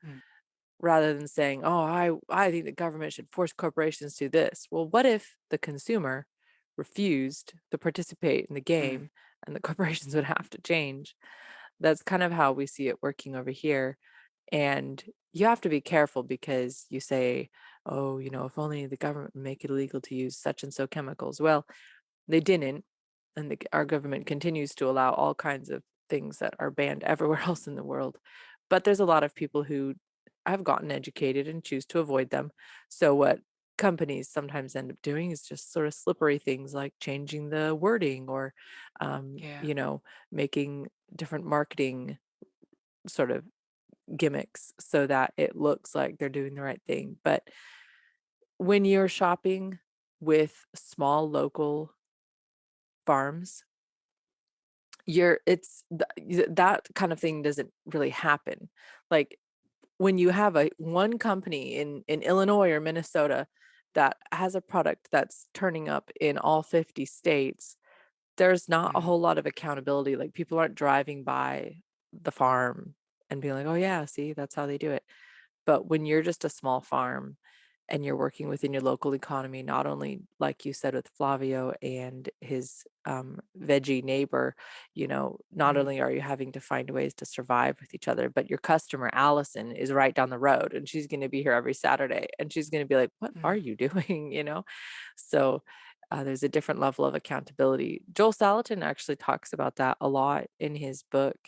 S2: rather than saying, oh, I think the government should force corporations to do this. Well, what if the consumer refused to participate in the game and the corporations would have to change? That's kind of how we see it working over here. And you have to be careful because you say, oh, if only the government would make it illegal to use such and so chemicals. Well, they didn't. And our government continues to allow all kinds of things that are banned everywhere else in the world. But there's a lot of people who have gotten educated and choose to avoid them. So what companies sometimes end up doing is just sort of slippery things like changing the wording or, making different marketing sort of gimmicks so that it looks like they're doing the right thing. But when you're shopping with small local farms, that kind of thing doesn't really happen. Like when you have one company in Illinois or Minnesota that has a product that's turning up in all 50 states, there's not a whole lot of accountability. Like people aren't driving by the farm and being like, oh yeah, see, that's how they do it. But when you're just a small farm and you're working within your local economy, not only like you said with Flavio and his veggie neighbor, not only are you having to find ways to survive with each other, but your customer Alison is right down the road and she's going to be here every Saturday and she's going to be like, what are you doing? So there's a different level of accountability. Joel Salatin actually talks about that a lot in his book,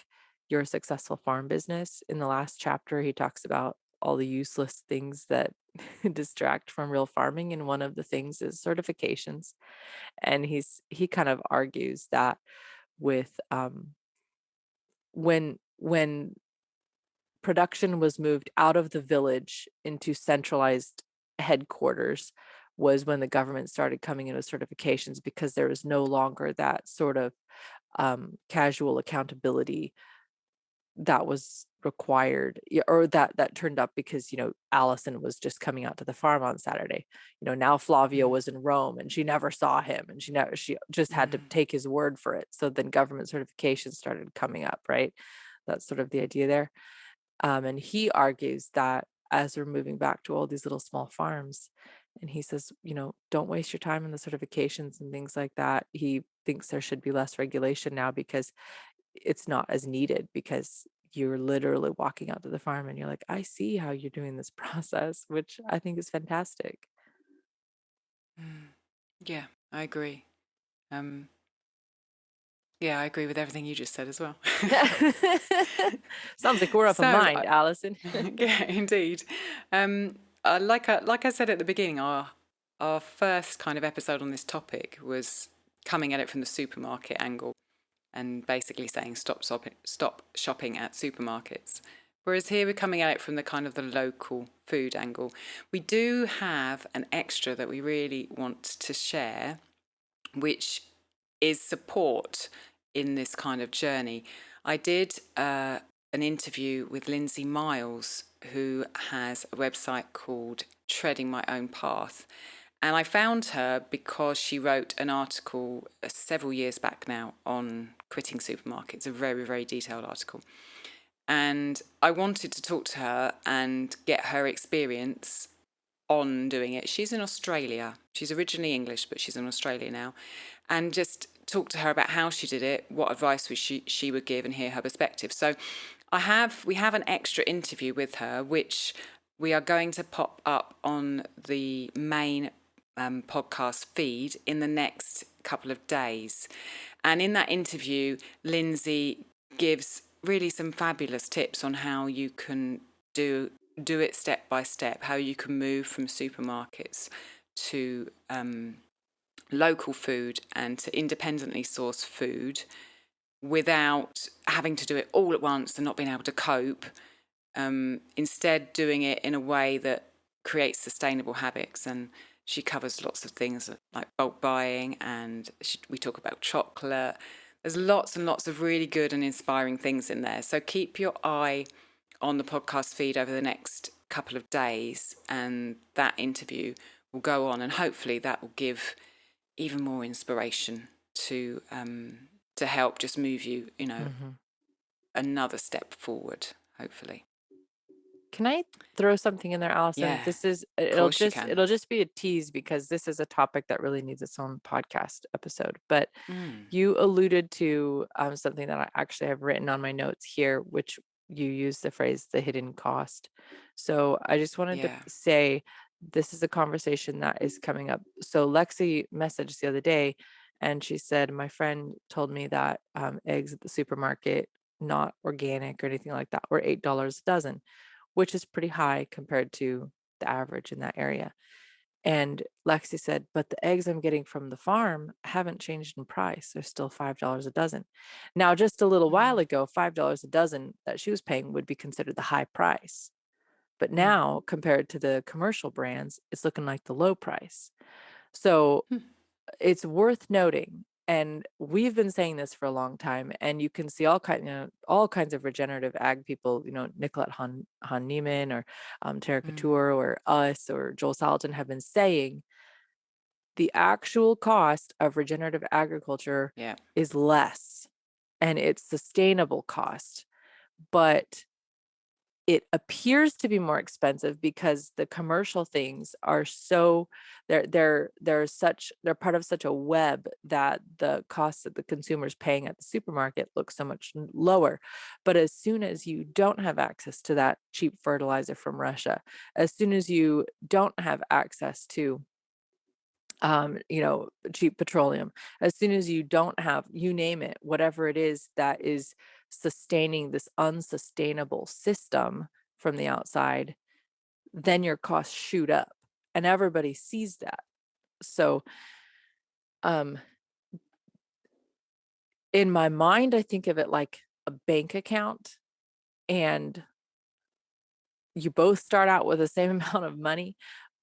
S2: Your Successful Farm Business. In the last chapter, he talks about all the useless things that distract from real farming. And one of the things is certifications. And he kind of argues that with when production was moved out of the village into centralized headquarters was when the government started coming in with certifications, because there was no longer that sort of casual accountability that was required, or that turned up because Alison was just coming out to the farm on Saturday. Now Flavia was in Rome and she never saw him, and she just had to take his word for it. So then government certifications started coming up, right? That's sort of the idea there. And he argues that as we're moving back to all these little small farms, and he says, don't waste your time on the certifications and things like that. He thinks there should be less regulation now because it's not as needed, because you're literally walking out to the farm and you're like, I see how you're doing this process, which I think is fantastic.
S3: Yeah, I agree. Yeah, I agree with everything you just said as well.
S2: Sounds like we're of a
S3: So,
S2: mind, Alison.
S3: yeah, indeed. Like I said at the beginning, our first kind of episode on this topic was coming at it from the supermarket angle, and basically saying stop shopping at supermarkets. Whereas here we're coming at it from the kind of the local food angle. We do have an extra that we really want to share, which is support in this kind of journey. I did an interview with Lindsay Miles, who has a website called Treading My Own Path. And I found her because she wrote an article several years back now on quitting supermarkets, a very, very detailed article. And I wanted to talk to her and get her experience on doing it. She's in Australia. She's originally English, but she's in Australia now. And just talk to her about how she did it, what advice she would give, and hear her perspective. So we have an extra interview with her, which we are going to pop up on the main podcast feed in the next couple of days. And in that interview, Lindsay gives really some fabulous tips on how you can do it step by step, how you can move from supermarkets to local food and to independently source food without having to do it all at once and not being able to cope. Instead, doing it in a way that creates sustainable habits. And she covers lots of things like bulk buying, and we talk about chocolate. There's lots and lots of really good and inspiring things in there. So keep your eye on the podcast feed over the next couple of days, and that interview will go on, and hopefully that will give even more inspiration to help just move you, another step forward, hopefully.
S2: Can I throw something in there, Alison?
S3: Yeah,
S2: It'll just be a tease, because this is a topic that really needs its own podcast episode. But you alluded to something that I actually have written on my notes here, which you use the phrase "the hidden cost." So I just wanted to say this is a conversation that is coming up. So Lexi messaged the other day, and she said, my friend told me that eggs at the supermarket, not organic or anything like that, were $8 a dozen, which is pretty high compared to the average in that area. And Lexi said, but the eggs I'm getting from the farm haven't changed in price. They're still $5 a dozen. Now, just a little while ago, $5 a dozen that she was paying would be considered the high price. But now, compared to the commercial brands, it's looking like the low price. So it's worth noting, and we've been saying this for a long time, and you can see all kinds of regenerative ag people, Nicolette Han Niemann, or Tara Couture, or us, or Joel Salatin, have been saying the actual cost of regenerative agriculture is less, and it's sustainable cost, but it appears to be more expensive because the commercial things are so they're part of such a web that the costs that the consumer's paying at the supermarket look so much lower. But as soon as you don't have access to that cheap fertilizer from Russia, as soon as you don't have access to cheap petroleum, as soon as you don't have, you name it, whatever it is that is sustaining this unsustainable system from the outside, then your costs shoot up, and everybody sees that. So in my mind, I think of it like a bank account, and you both start out with the same amount of money,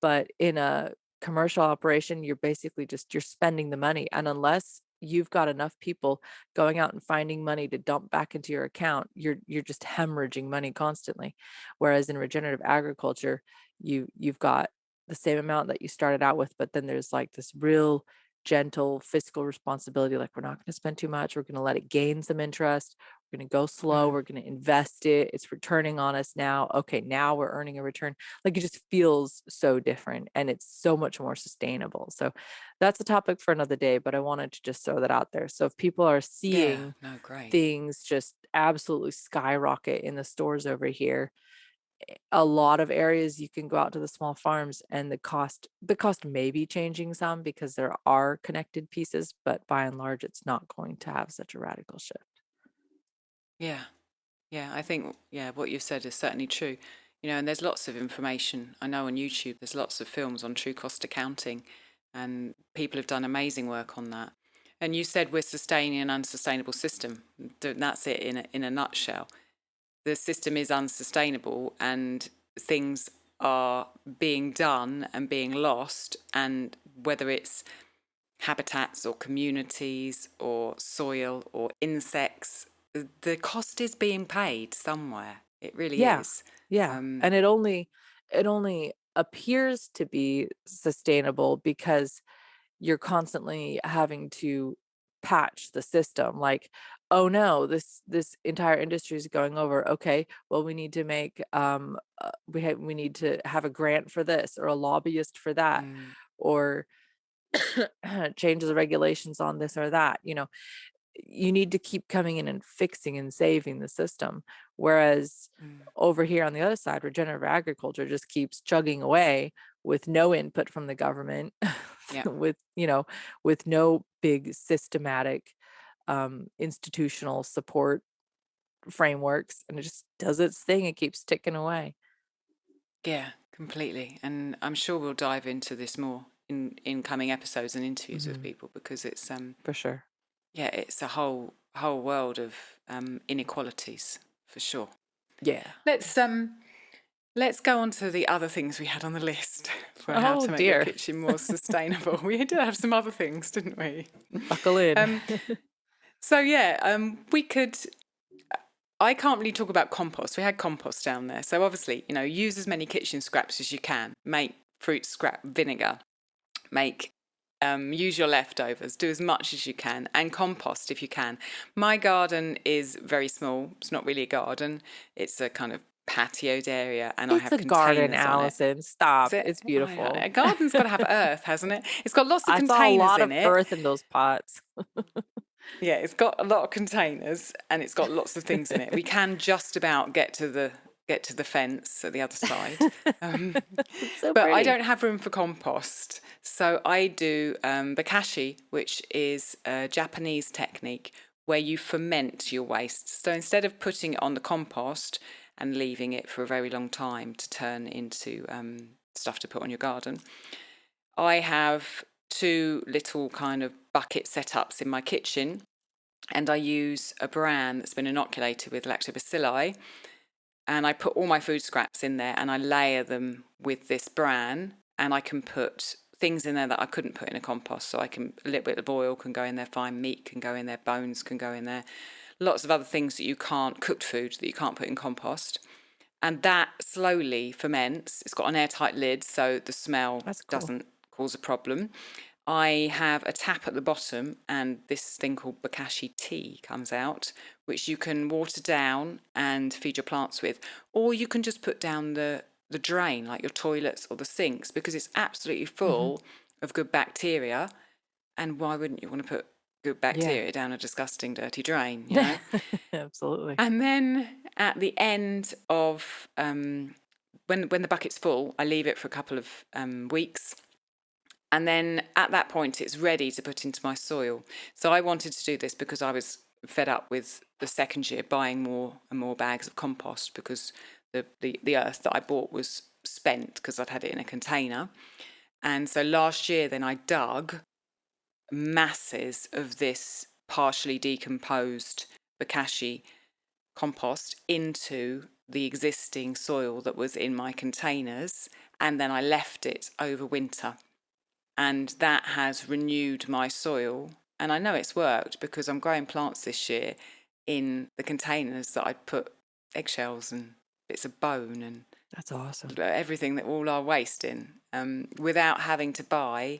S2: but in a commercial operation, you're basically just, you're spending the money. And unless you've got enough people going out and finding money to dump back into your account, you're just hemorrhaging money constantly. Whereas in regenerative agriculture, you've got the same amount that you started out with, but then there's like this real gentle fiscal responsibility. Like, we're not going to spend too much. We're going to let it gain some interest. We're going to go slow. We're going to invest it. It's returning on us now. Okay, now we're earning a return. Like, it just feels so different, and it's so much more sustainable. So that's a topic for another day, but I wanted to just throw that out there. So if people are seeing
S3: Great.
S2: things just absolutely skyrocket in the stores over here, a lot of areas you can go out to the small farms, and the cost may be changing some because there are connected pieces, but by and large, it's not going to have such a radical shift.
S3: Yeah. Yeah, I think, what you've said is certainly true. And there's lots of information. I know on YouTube, there's lots of films on true cost accounting, and people have done amazing work on that. And you said we're sustaining an unsustainable system. That's it in a nutshell. The system is unsustainable, and things are being done and being lost. And whether it's habitats or communities or soil or insects, the cost is being paid somewhere. It really
S2: Yeah.
S3: is.
S2: Yeah. And it only appears to be sustainable because you're constantly having to patch the system. Like, oh no, this entire industry is going over. Okay, well, we need to make we need to have a grant for this, or a lobbyist for that, or change the regulations on this or that. You need to keep coming in and fixing and saving the system. Whereas over here on the other side, regenerative agriculture just keeps chugging away with no input from the government, with no big systematic institutional support frameworks, and it just does its thing. It keeps ticking away.
S3: Yeah, completely. And I'm sure we'll dive into this more in coming episodes and interviews with people, because it's
S2: For sure.
S3: yeah, it's a whole world of inequalities, for sure.
S2: Yeah.
S3: Let's go on to the other things we had on the list for how to make your kitchen more sustainable. We did have some other things, didn't we?
S2: Buckle in.
S3: We could. I can't really talk about compost. We had compost down there, so obviously, use as many kitchen scraps as you can. Make fruit scrap vinegar. Use your leftovers. Do as much as you can, and compost if you can. My garden is very small. It's not really a garden. It's a kind of patioed area, and I have
S2: It's a garden,
S3: containers on it.
S2: Allison. Stop. It's beautiful.
S3: A garden's got to have earth, hasn't it? It's got lots of
S2: I
S3: containers
S2: saw a lot
S3: in
S2: of
S3: it.
S2: earth in those pots.
S3: Yeah, it's got a lot of containers, and it's got lots of things in it. We can just about get to the fence at the other side. But I don't have room for compost. So I do bokashi, which is a Japanese technique where you ferment your waste. So instead of putting it on the compost and leaving it for a very long time to turn into stuff to put on your garden, I have 2 little kind of bucket setups in my kitchen, and I use a bran that's been inoculated with lactobacilli, and I put all my food scraps in there, and I layer them with this bran, and I can put things in there that I couldn't put in a compost. So a little bit of oil can go in there, fine meat can go in there, bones can go in there, lots of other things that you can't, cooked food that you can't put in compost. And that slowly ferments. It's got an airtight lid, so the smell doesn't cause a problem. I have a tap at the bottom, and this thing called bokashi tea comes out, which you can water down and feed your plants with, or you can just put down the drain, like your toilets or the sinks, because it's absolutely full of good bacteria. And why wouldn't you want to put good bacteria down a disgusting, dirty drain?
S2: Absolutely.
S3: And then at the end of when the bucket's full, I leave it for a couple of weeks. And then at that point, it's ready to put into my soil. So I wanted to do this because I was fed up with the second year buying more and more bags of compost, because the earth that I bought was spent because I'd had it in a container. And so last year, then I dug masses of this partially decomposed bokashi compost into the existing soil that was in my containers, and then I left it over winter. and that has renewed my soil. And I know it's worked because I'm growing plants this year in the containers that I'd put eggshells and bits of bone and
S2: That's awesome.
S3: everything that all our waste in, without having to buy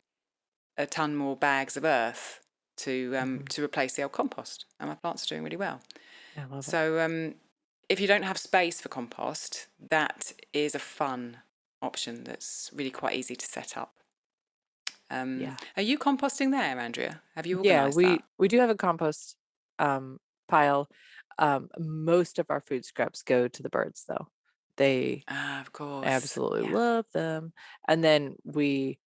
S3: a ton more bags of earth to replace the old compost. And my plants are doing really well.
S2: I love it.
S3: So if you don't have space for compost, that is a fun option that's really quite easy to set up. Are you composting there, Andrea? Have you organised that?
S2: We do have a compost pile. Most of our food scraps go to the birds, though. They
S3: Of course.
S2: absolutely love them. And then we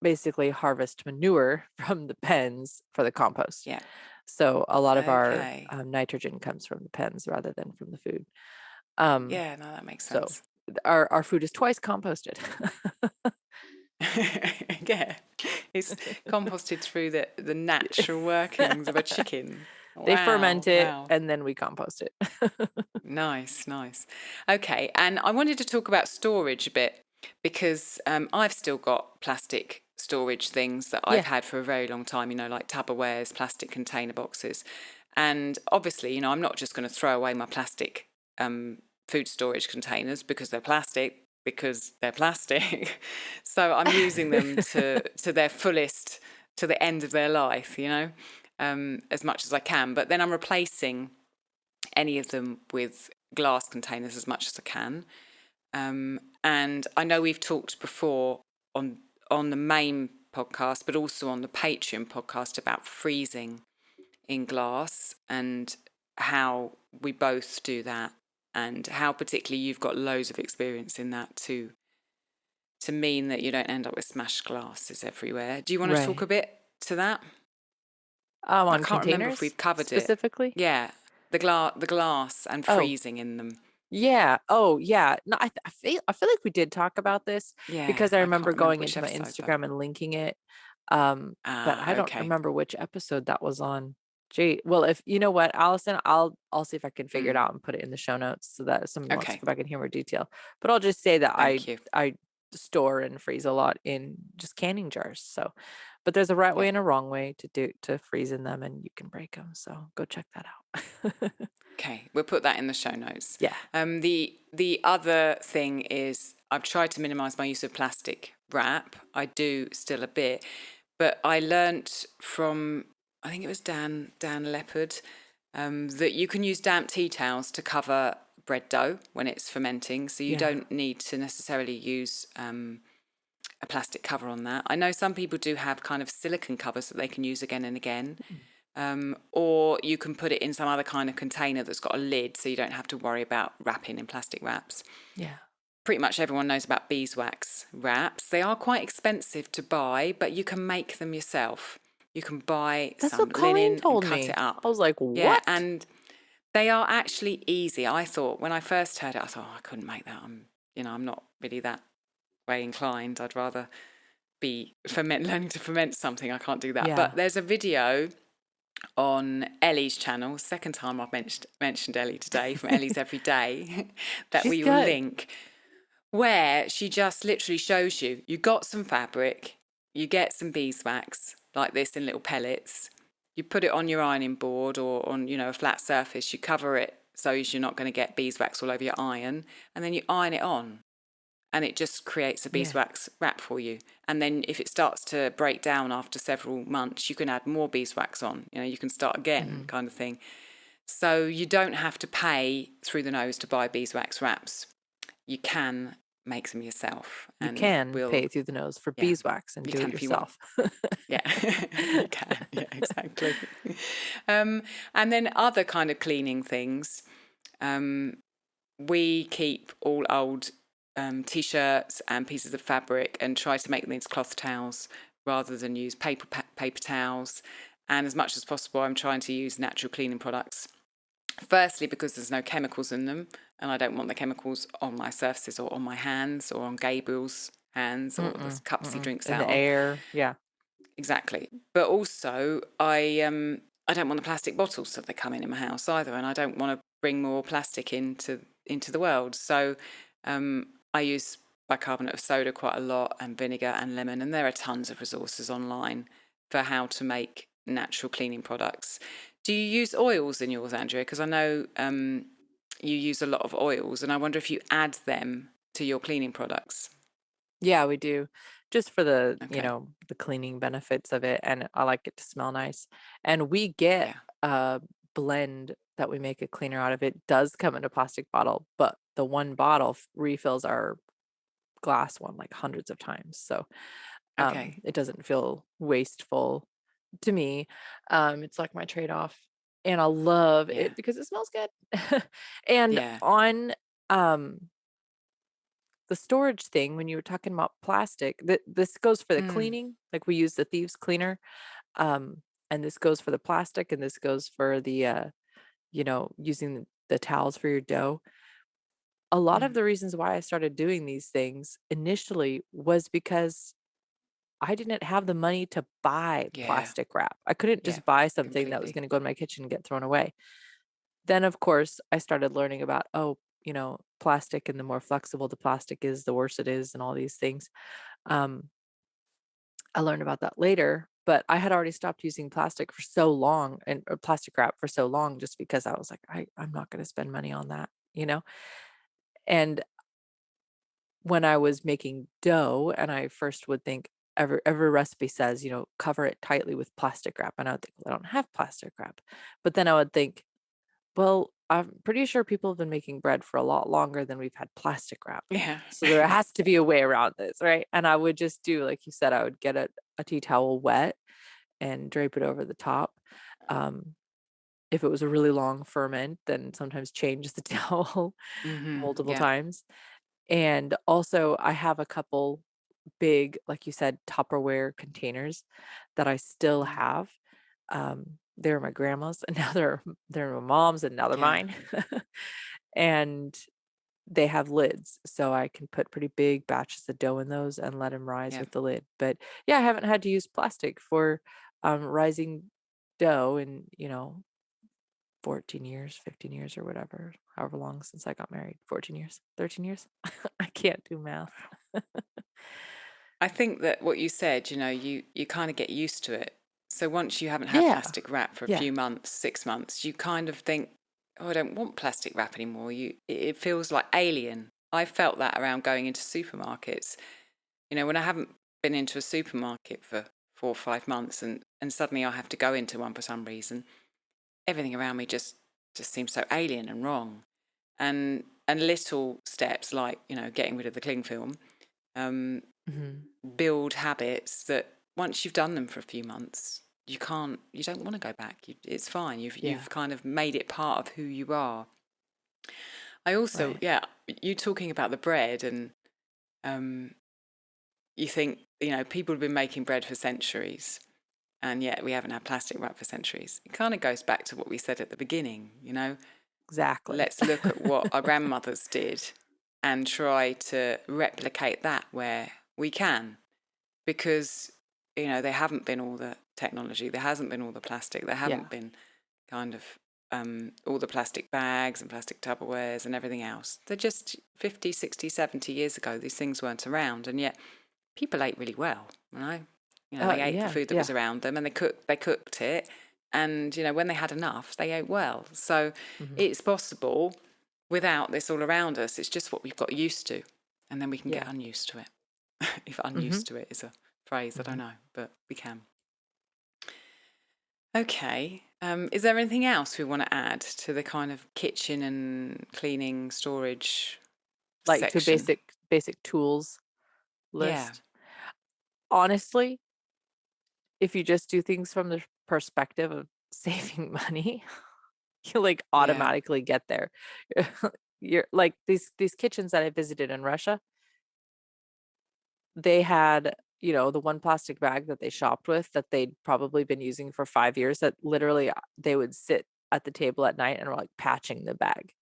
S2: basically harvest manure from the pens for the compost.
S3: Yeah.
S2: So a lot of our
S3: Okay.
S2: nitrogen comes from the pens rather than from the food.
S3: Yeah, no, that makes
S2: So
S3: sense.
S2: our food is twice composted.
S3: Yeah, it's composted through the natural workings of a chicken.
S2: They ferment it
S3: Wow.
S2: and then we compost it.
S3: Nice. Okay, and I wanted to talk about storage a bit because I've still got plastic storage things that I've had for a very long time, like Tupperwares, plastic container boxes. And obviously, I'm not just going to throw away my plastic food storage containers because they're plastic. So I'm using them to their fullest, to the end of their life, as much as I can. But then I'm replacing any of them with glass containers as much as I can. And I know we've talked before on the main podcast, but also on the Patreon podcast about freezing in glass and how we both do that, and how particularly you've got loads of experience in that to mean that you don't end up with smashed glasses everywhere. Do you want to talk a bit to that?
S2: On
S3: I can't remember if
S2: containers
S3: we've covered
S2: specifically?
S3: it. Yeah, the glass and freezing in them.
S2: Yeah. Oh, yeah. No, I feel like we did talk about this because I remember going into my Instagram and linking it. But I don't remember which episode that was on. Gee, well, if you know what, Alison, I'll see if I can figure it out and put it in the show notes so that someone wants to go back and hear more detail. But I'll just say that I store and freeze a lot in just canning jars. So, but there's a right way and a wrong way to freeze in them, and you can break them. So go check that out.
S3: Okay, we'll put that in the show notes.
S2: Yeah.
S3: The other thing is I've tried to minimise my use of plastic wrap. I do still a bit, but I learnt from, I think it was Dan Leopard, that you can use damp tea towels to cover bread dough when it's fermenting. So you don't need to necessarily use a plastic cover on that. I know some people do have kind of silicone covers that they can use again and again. Or you can put it in some other kind of container that's got a lid so you don't have to worry about wrapping in plastic wraps.
S2: Yeah.
S3: Pretty much everyone knows about beeswax wraps. They are quite expensive to buy, but you can make them yourself. You can buy some linen and cut it up.
S2: I was like, what?
S3: Yeah, and they are actually easy. I thought, when I first heard it, I thought, I couldn't make that. I'm not really that way inclined. I'd rather be learning to ferment something. I can't do that.
S2: Yeah.
S3: But there's a video on Ellie's channel, second time I've mentioned Ellie today, from Ellie's Everyday, that we will link, where she just literally shows you got some fabric, you get some beeswax like this in little pellets, you put it on your ironing board or on a flat surface, you cover it so you're not going to get beeswax all over your iron, and then you iron it on. And it just creates a beeswax wrap for you. And then if it starts to break down after several months, you can add more beeswax on. You can start again, kind of thing. So you don't have to pay through the nose to buy beeswax wraps. You can make them yourself.
S2: You can pay through the nose for beeswax and do it yourself.
S3: Yeah, you can. Yeah, exactly. And then other kind of cleaning things. We keep all old T-shirts and pieces of fabric and try to make them into cloth towels rather than use paper towels. And as much as possible, I'm trying to use natural cleaning products. Firstly, because there's no chemicals in them, and I don't want the chemicals on my surfaces or on my hands or on Gabriel's hands or the cups he drinks out
S2: in the air. Yeah,
S3: exactly. But also, I don't want the plastic bottles that they come in my house either, and I don't want to bring more plastic into the world. So I use bicarbonate of soda quite a lot, and vinegar and lemon. And there are tons of resources online for how to make natural cleaning products. Do you use oils in yours, Andrea? Because I know you use a lot of oils, and I wonder if you add them to your cleaning products.
S2: Yeah, we do. Just for the,
S3: Okay.
S2: the cleaning benefits of it, and I like it to smell nice. And we get
S3: Yeah.
S2: a blend that we make a cleaner out of. It does come in a plastic bottle, but the one bottle refills our glass one like hundreds of times. So
S3: Okay.
S2: it doesn't feel wasteful to me. It's like my trade-off. And I love
S3: Yeah.
S2: it because it smells good. And
S3: Yeah.
S2: on the storage thing, when you were talking about plastic, this goes for the
S3: Mm.
S2: cleaning, like we use the thieves cleaner. And this goes for the plastic, and this goes for the using the towels for your dough. A lot of
S3: Mm.
S2: the reasons why I started doing these things initially was because I didn't have the money to buy
S3: Yeah.
S2: plastic wrap. I couldn't
S3: Yeah.
S2: just buy something that was
S3: Completely.
S2: going to go in my kitchen and get thrown away. Then, of course, I started learning about, plastic, and the more flexible the plastic is, the worse it is, and all these things. Um, I learned about that later, but I had already stopped using plastic for so long, and or plastic wrap for so long, just because I was like, I'm not going to spend money on that. And when I was making dough, and I first would think every recipe says, cover it tightly with plastic wrap, and I would think, well, I don't have plastic wrap. But then I would think, well, I'm pretty sure people have been making bread for a lot longer than we've had plastic wrap.
S3: Yeah.
S2: So there has to be a way around this, right? And I would just do, like you said, I would get a tea towel wet and drape it over the top. Um, if it was a really long ferment, then sometimes change the towel multiple
S3: Yeah.
S2: times. And also, I have a couple big, like you said, Tupperware containers that I still
S3: Mm.
S2: have. They're my grandma's, and now they're my mom's, and now they're
S3: Yeah.
S2: mine. And they have lids, so I can put pretty big batches of dough in those and let them rise
S3: Yeah.
S2: with the lid. But yeah, I haven't had to use plastic for rising dough in 14 years, 15 years, or whatever, however long since I got married. 14 years, 13 years. I can't do math.
S3: I think that what you said, you kind of get used to it. So once you haven't had
S2: Yeah.
S3: plastic wrap for a
S2: Yeah.
S3: few months, 6 months, you kind of think, oh, I don't want plastic wrap anymore. It feels like alien. I felt that around going into supermarkets. When I haven't been into a supermarket for 4 or 5 months, and suddenly I have to go into one for some reason, everything around me just seems so alien and wrong. And little steps like, getting rid of the cling film,
S2: Mhm.
S3: build habits that once you've done them for a few months, you don't want to go back. It's fine. You've
S2: Yeah.
S3: kind of made it part of who you are. I also,
S2: Right.
S3: yeah, you talking about the bread, and you think, people have been making bread for centuries, and yet we haven't had plastic wrap for centuries. It kind of goes back to what we said at the beginning,
S2: Exactly.
S3: let's look at what our grandmothers did and try to replicate that where we can, because there haven't been all the technology, there hasn't been all the plastic, there
S2: Yeah.
S3: haven't been kind of all the plastic bags and plastic Tupperwares and everything else. They're just 50, 60, 70 years ago, these things weren't around, and yet people ate really well, right? They ate the
S2: Yeah.
S3: food that
S2: Yeah.
S3: was around them, and they cooked it, and when they had enough, they ate well. So
S2: Mhm.
S3: it's possible without this all around us. It's just what we've got used to, and then we can get
S2: Yeah.
S3: unused to it. If
S2: Mhm.
S3: unused to it is a phrase, I don't
S2: Mhm.
S3: know, but we can. Okay. Is there anything else we want to add to the kind of kitchen and cleaning storage
S2: Like to
S3: section?
S2: basic tools
S3: Yeah.
S2: list. Honestly, if you just do things from the perspective of saving money, you like
S3: Yeah.
S2: automatically get there. You're like these kitchens that I visited in Russia, they had, the one plastic bag that they shopped with that they'd probably been using for 5 years, that literally they would sit at the table at night and were like patching the bag,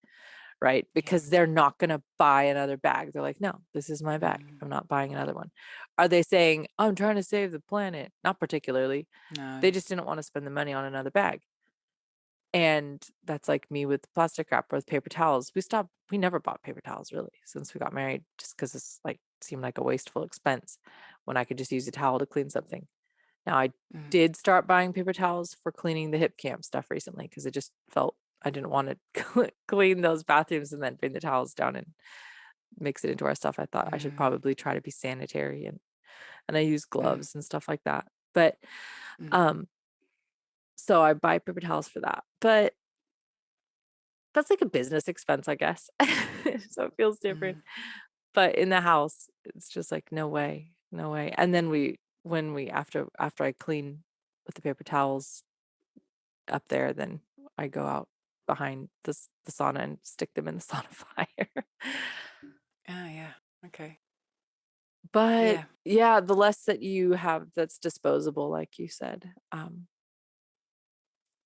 S2: right?
S3: Yeah.
S2: Because they're not going to buy another bag. They're like, no, this is my bag.
S3: Mm,
S2: I'm not buying another one. Are they saying, I'm trying to save the planet? Not particularly.
S3: no.
S2: They just didn't want to spend the money on another bag. And that's like me with plastic wrap or with paper towels. We never bought paper towels really since we got married, just because it's like seem like a wasteful expense when I could just use a towel to clean something. Now, I did start buying paper towels for cleaning the hip camp stuff recently because it just felt I didn't want to clean those bathrooms and then bring the towels down and mix it into our stuff. I thought I should probably try to be sanitary, and I use gloves and stuff like that. But so I buy paper towels for that. But that's like a business expense, I guess. So it feels different. But in the house, it's just like, no way, no way. And then after I clean with the paper towels up there, then I go out behind the sauna and stick them in the sauna fire.
S3: Ah, yeah. Okay.
S2: But
S3: Yeah.
S2: yeah, the less that you have that's disposable, like you said,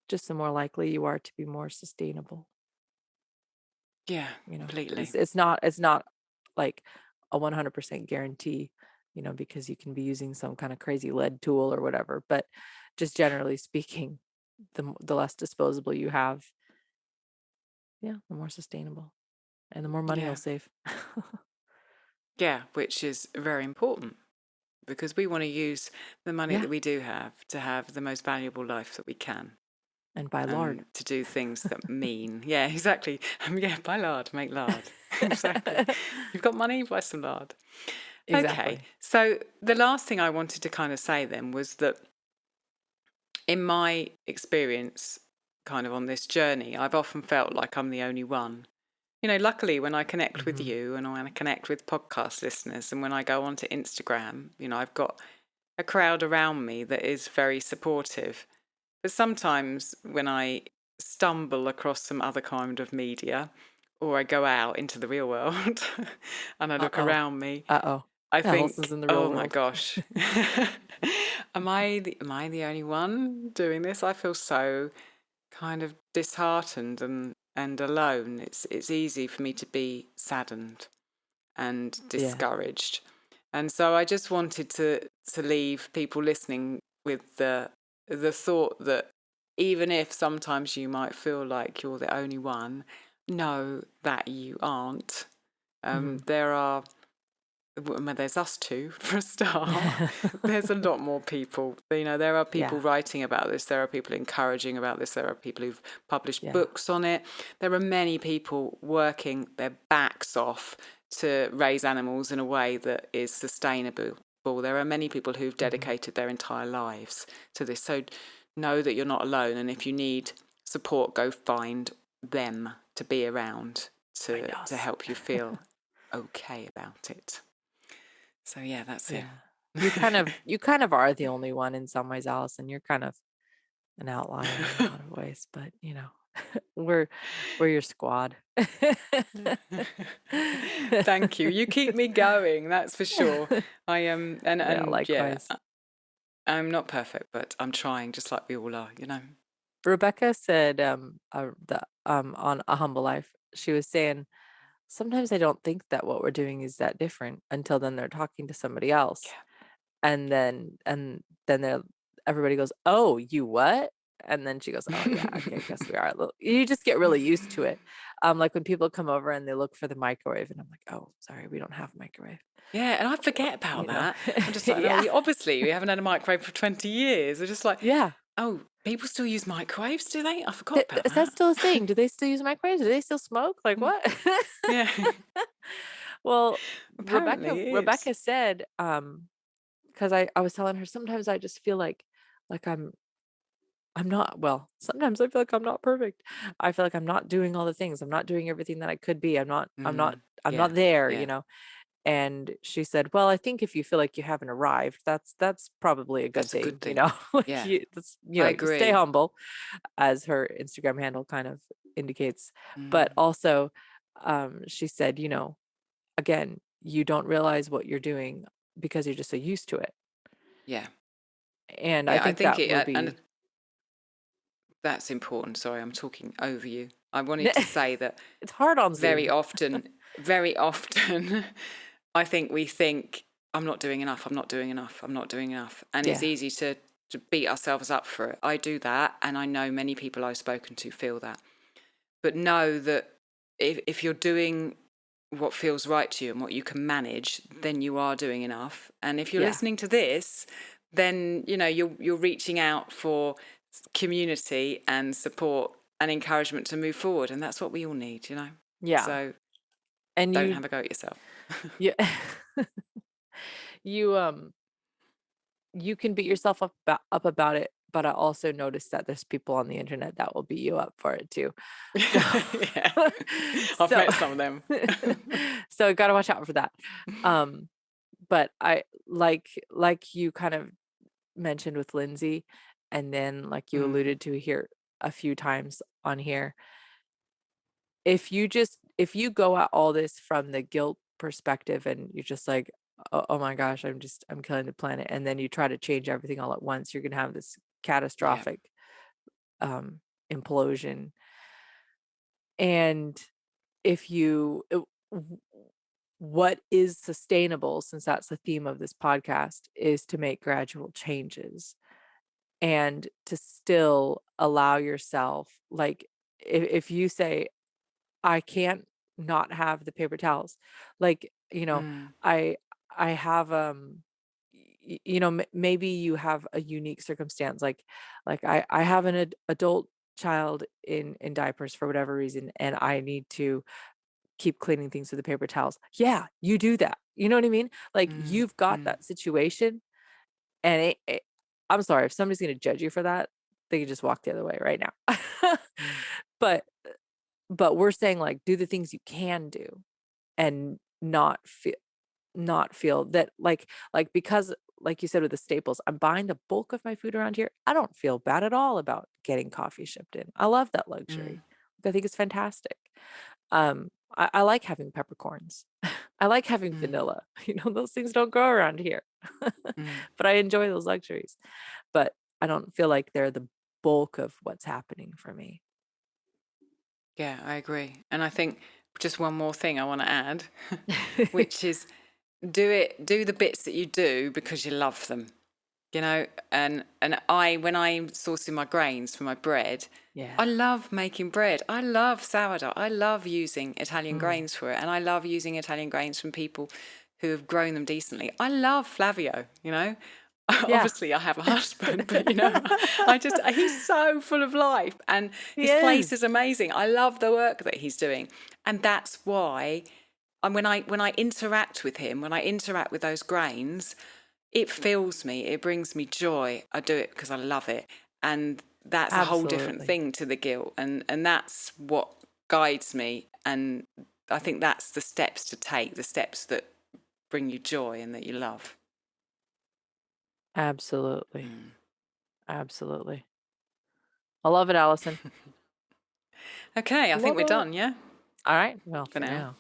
S2: just the more likely you are to be more sustainable.
S3: Yeah,
S2: You know,
S3: completely.
S2: it's not like a 100% guarantee, you know, because you can be using some kind of crazy lead tool or whatever. But just generally speaking, the less disposable you have, yeah, the more sustainable, and the more money you'll
S3: Yeah.
S2: save.
S3: Yeah, which is very important because we want to use the money
S2: Yeah,
S3: that we do have to have the most valuable life that we can.
S2: and buy lard.
S3: To do things that mean. Yeah, exactly. Yeah, buy lard, make lard. Exactly. You've got money, buy some lard. Okay,
S2: Exactly.
S3: so the last thing I wanted to kind of say then was that in my experience, kind of on this journey, I've often felt like I'm the only one. You know, luckily when I connect with you and when I connect with podcast listeners and when I go onto Instagram, you know, I've got a crowd around me that is very supportive. But sometimes when I stumble across some other kind of media or I go out into the real world and I look
S2: Uh-oh.
S3: around me,
S2: Uh-oh.
S3: I
S2: Allison's
S3: think,
S2: in the real
S3: oh my
S2: world.
S3: gosh, am I the only one doing this? I feel so kind of disheartened and alone. It's easy for me to be saddened and
S2: Yeah.
S3: discouraged. And so I just wanted to leave people listening with the thought that even if sometimes you might feel like you're the only one, know that you aren't. There are, well, there's us two for a start. There's a lot more people. You know, there are people
S2: Yeah.
S3: writing about this. There are people encouraging about this. There are people who've published
S2: Yeah.
S3: books on it. There are many people working their backs off to raise animals in a way that is sustainable. There are many people who've dedicated their entire lives to this. So know that you're not alone. And if you need support, go find them to be around to help you feel okay about it. So yeah, that's it.
S2: You kind of are the only one in some ways, Allison. You're kind of an outlier in a lot of ways, but you know, we're your squad.
S3: Thank you. You keep me going, that's for sure. I am,
S2: Yeah, likewise.
S3: I'm not perfect, but I'm trying, just like we all are, you know.
S2: Rebecca said on A Humble Life, she was saying, sometimes I don't think that what we're doing is that different until then they're talking to somebody else.
S3: Yeah.
S2: And then everybody goes, "Oh, you what?" And then she goes, "Oh yeah, okay, I guess we are." You just get really used to it. Like when people come over and they look for the microwave, and I'm like, "Oh, sorry, we don't have a microwave."
S3: Yeah, and I forget about
S2: You know?
S3: that. I'm just like,
S2: Yeah.
S3: obviously we haven't had a microwave for 20 years. I'm just like,
S2: Yeah.
S3: oh, people still use microwaves, do they? I forgot about
S2: Is that
S3: that.
S2: still a thing? Do they still use microwaves? Do they still smoke? Like what?
S3: Yeah.
S2: Well,
S3: Apparently it is.
S2: Rebecca said, because I was telling her sometimes I just feel like I'm not, well, sometimes I feel like I'm not perfect. I feel like I'm not doing all the things. I'm not doing everything that I could be. I'm not
S3: Yeah,
S2: there,
S3: yeah.
S2: you know. And she said, "Well, I think if you feel like you haven't arrived, that's probably a good
S3: That's a
S2: thing,
S3: good
S2: you
S3: thing.
S2: know." Like
S3: Yeah,
S2: you
S3: I
S2: you stay
S3: agree.
S2: humble, as her Instagram handle kind of indicates. But also, she said, you know, again, you don't realize what you're doing because you're just so used to it.
S3: Yeah.
S2: And I
S3: Yeah, I
S2: think
S3: think
S2: that will
S3: and
S2: be
S3: that's important. Sorry, I'm talking over you. I wanted to say that
S2: it's hard on
S3: very
S2: Zoom.
S3: often, I think we think, I'm not doing enough, I'm not doing enough, I'm not doing enough. And it's
S2: Yeah.
S3: easy to beat ourselves up for it. I do that, and I know many people I've spoken to feel that. But know that if you're doing what feels right to you and what you can manage, then you are doing enough. And if you're
S2: Yeah.
S3: listening to this, then you're reaching out for community and support and encouragement to move forward, and that's what we all need.
S2: Yeah.
S3: So
S2: And
S3: don't have a go at yourself.
S2: yeah, you can beat yourself up about it, but I also noticed that there's people on the internet that will beat you up for it too. So,
S3: Yeah, I've
S2: so,
S3: met some of them.
S2: so gotta watch out for that. But I like you kind of mentioned with Lindsay, and then like you alluded to here a few times on here. If you go at all this from the guilt perspective and you're just like, oh my gosh, I'm killing the planet, and then you try to change everything all at once, you're gonna have this catastrophic implosion. And if you what is sustainable, since that's the theme of this podcast, is to make gradual changes and to still allow yourself, like, if you say, I can't not have the paper towels. Like, I have maybe you have a unique circumstance, like I have an adult child in diapers for whatever reason, and I need to keep cleaning things with the paper towels. Yeah, you do that. You know what I mean? Like, you've got that situation, and I'm sorry if somebody's going to judge you for that, they can just walk the other way right now. But we're saying, like, do the things you can do and not feel that, like, because like you said with the staples, I'm buying the bulk of my food around here. I don't feel bad at all about getting coffee shipped in. I love that luxury. I think it's fantastic. I like having peppercorns. I like having vanilla. Those things don't grow around here. But I enjoy those luxuries. But I don't feel like they're the bulk of what's happening for me.
S3: Yeah, I agree. And I think just one more thing I want to add, which is do the bits that you do because you love them. And when I'm sourcing my grains for my bread, I love making bread. I love sourdough. I love using Italian grains for it. And I love using Italian grains from people who have grown them decently. I love Flavio, Obviously I have a husband, but he's so full of life, and his place is amazing. I love the work that he's doing. And that's why when I interact with him, when I interact with those grains, it fills me, it brings me joy. I do it because I love it. And that's a whole different thing to the guilt. And that's what guides me. And I think that's the steps to take, the steps that bring you joy and that you love.
S2: Absolutely. Absolutely. I love it, Alison.
S3: Okay, I think we're done, yeah?
S2: All right. Well,
S3: for now.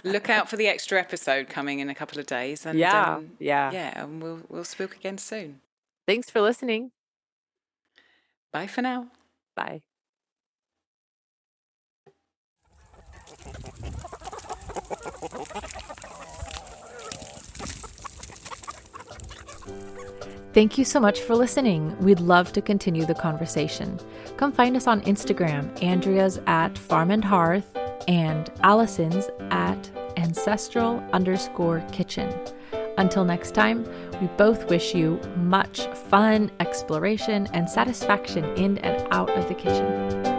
S3: Look out for the extra episode coming in a couple of days. And and we'll speak again soon.
S2: Thanks for listening.
S3: Bye for now.
S2: Bye.
S1: Thank you so much for listening. We'd love to continue the conversation. Come find us on Instagram. Andrea's at Farm and Hearth and Alison's at ancestral_kitchen. Until next time, we both wish you much fun, exploration, and satisfaction in and out of the kitchen.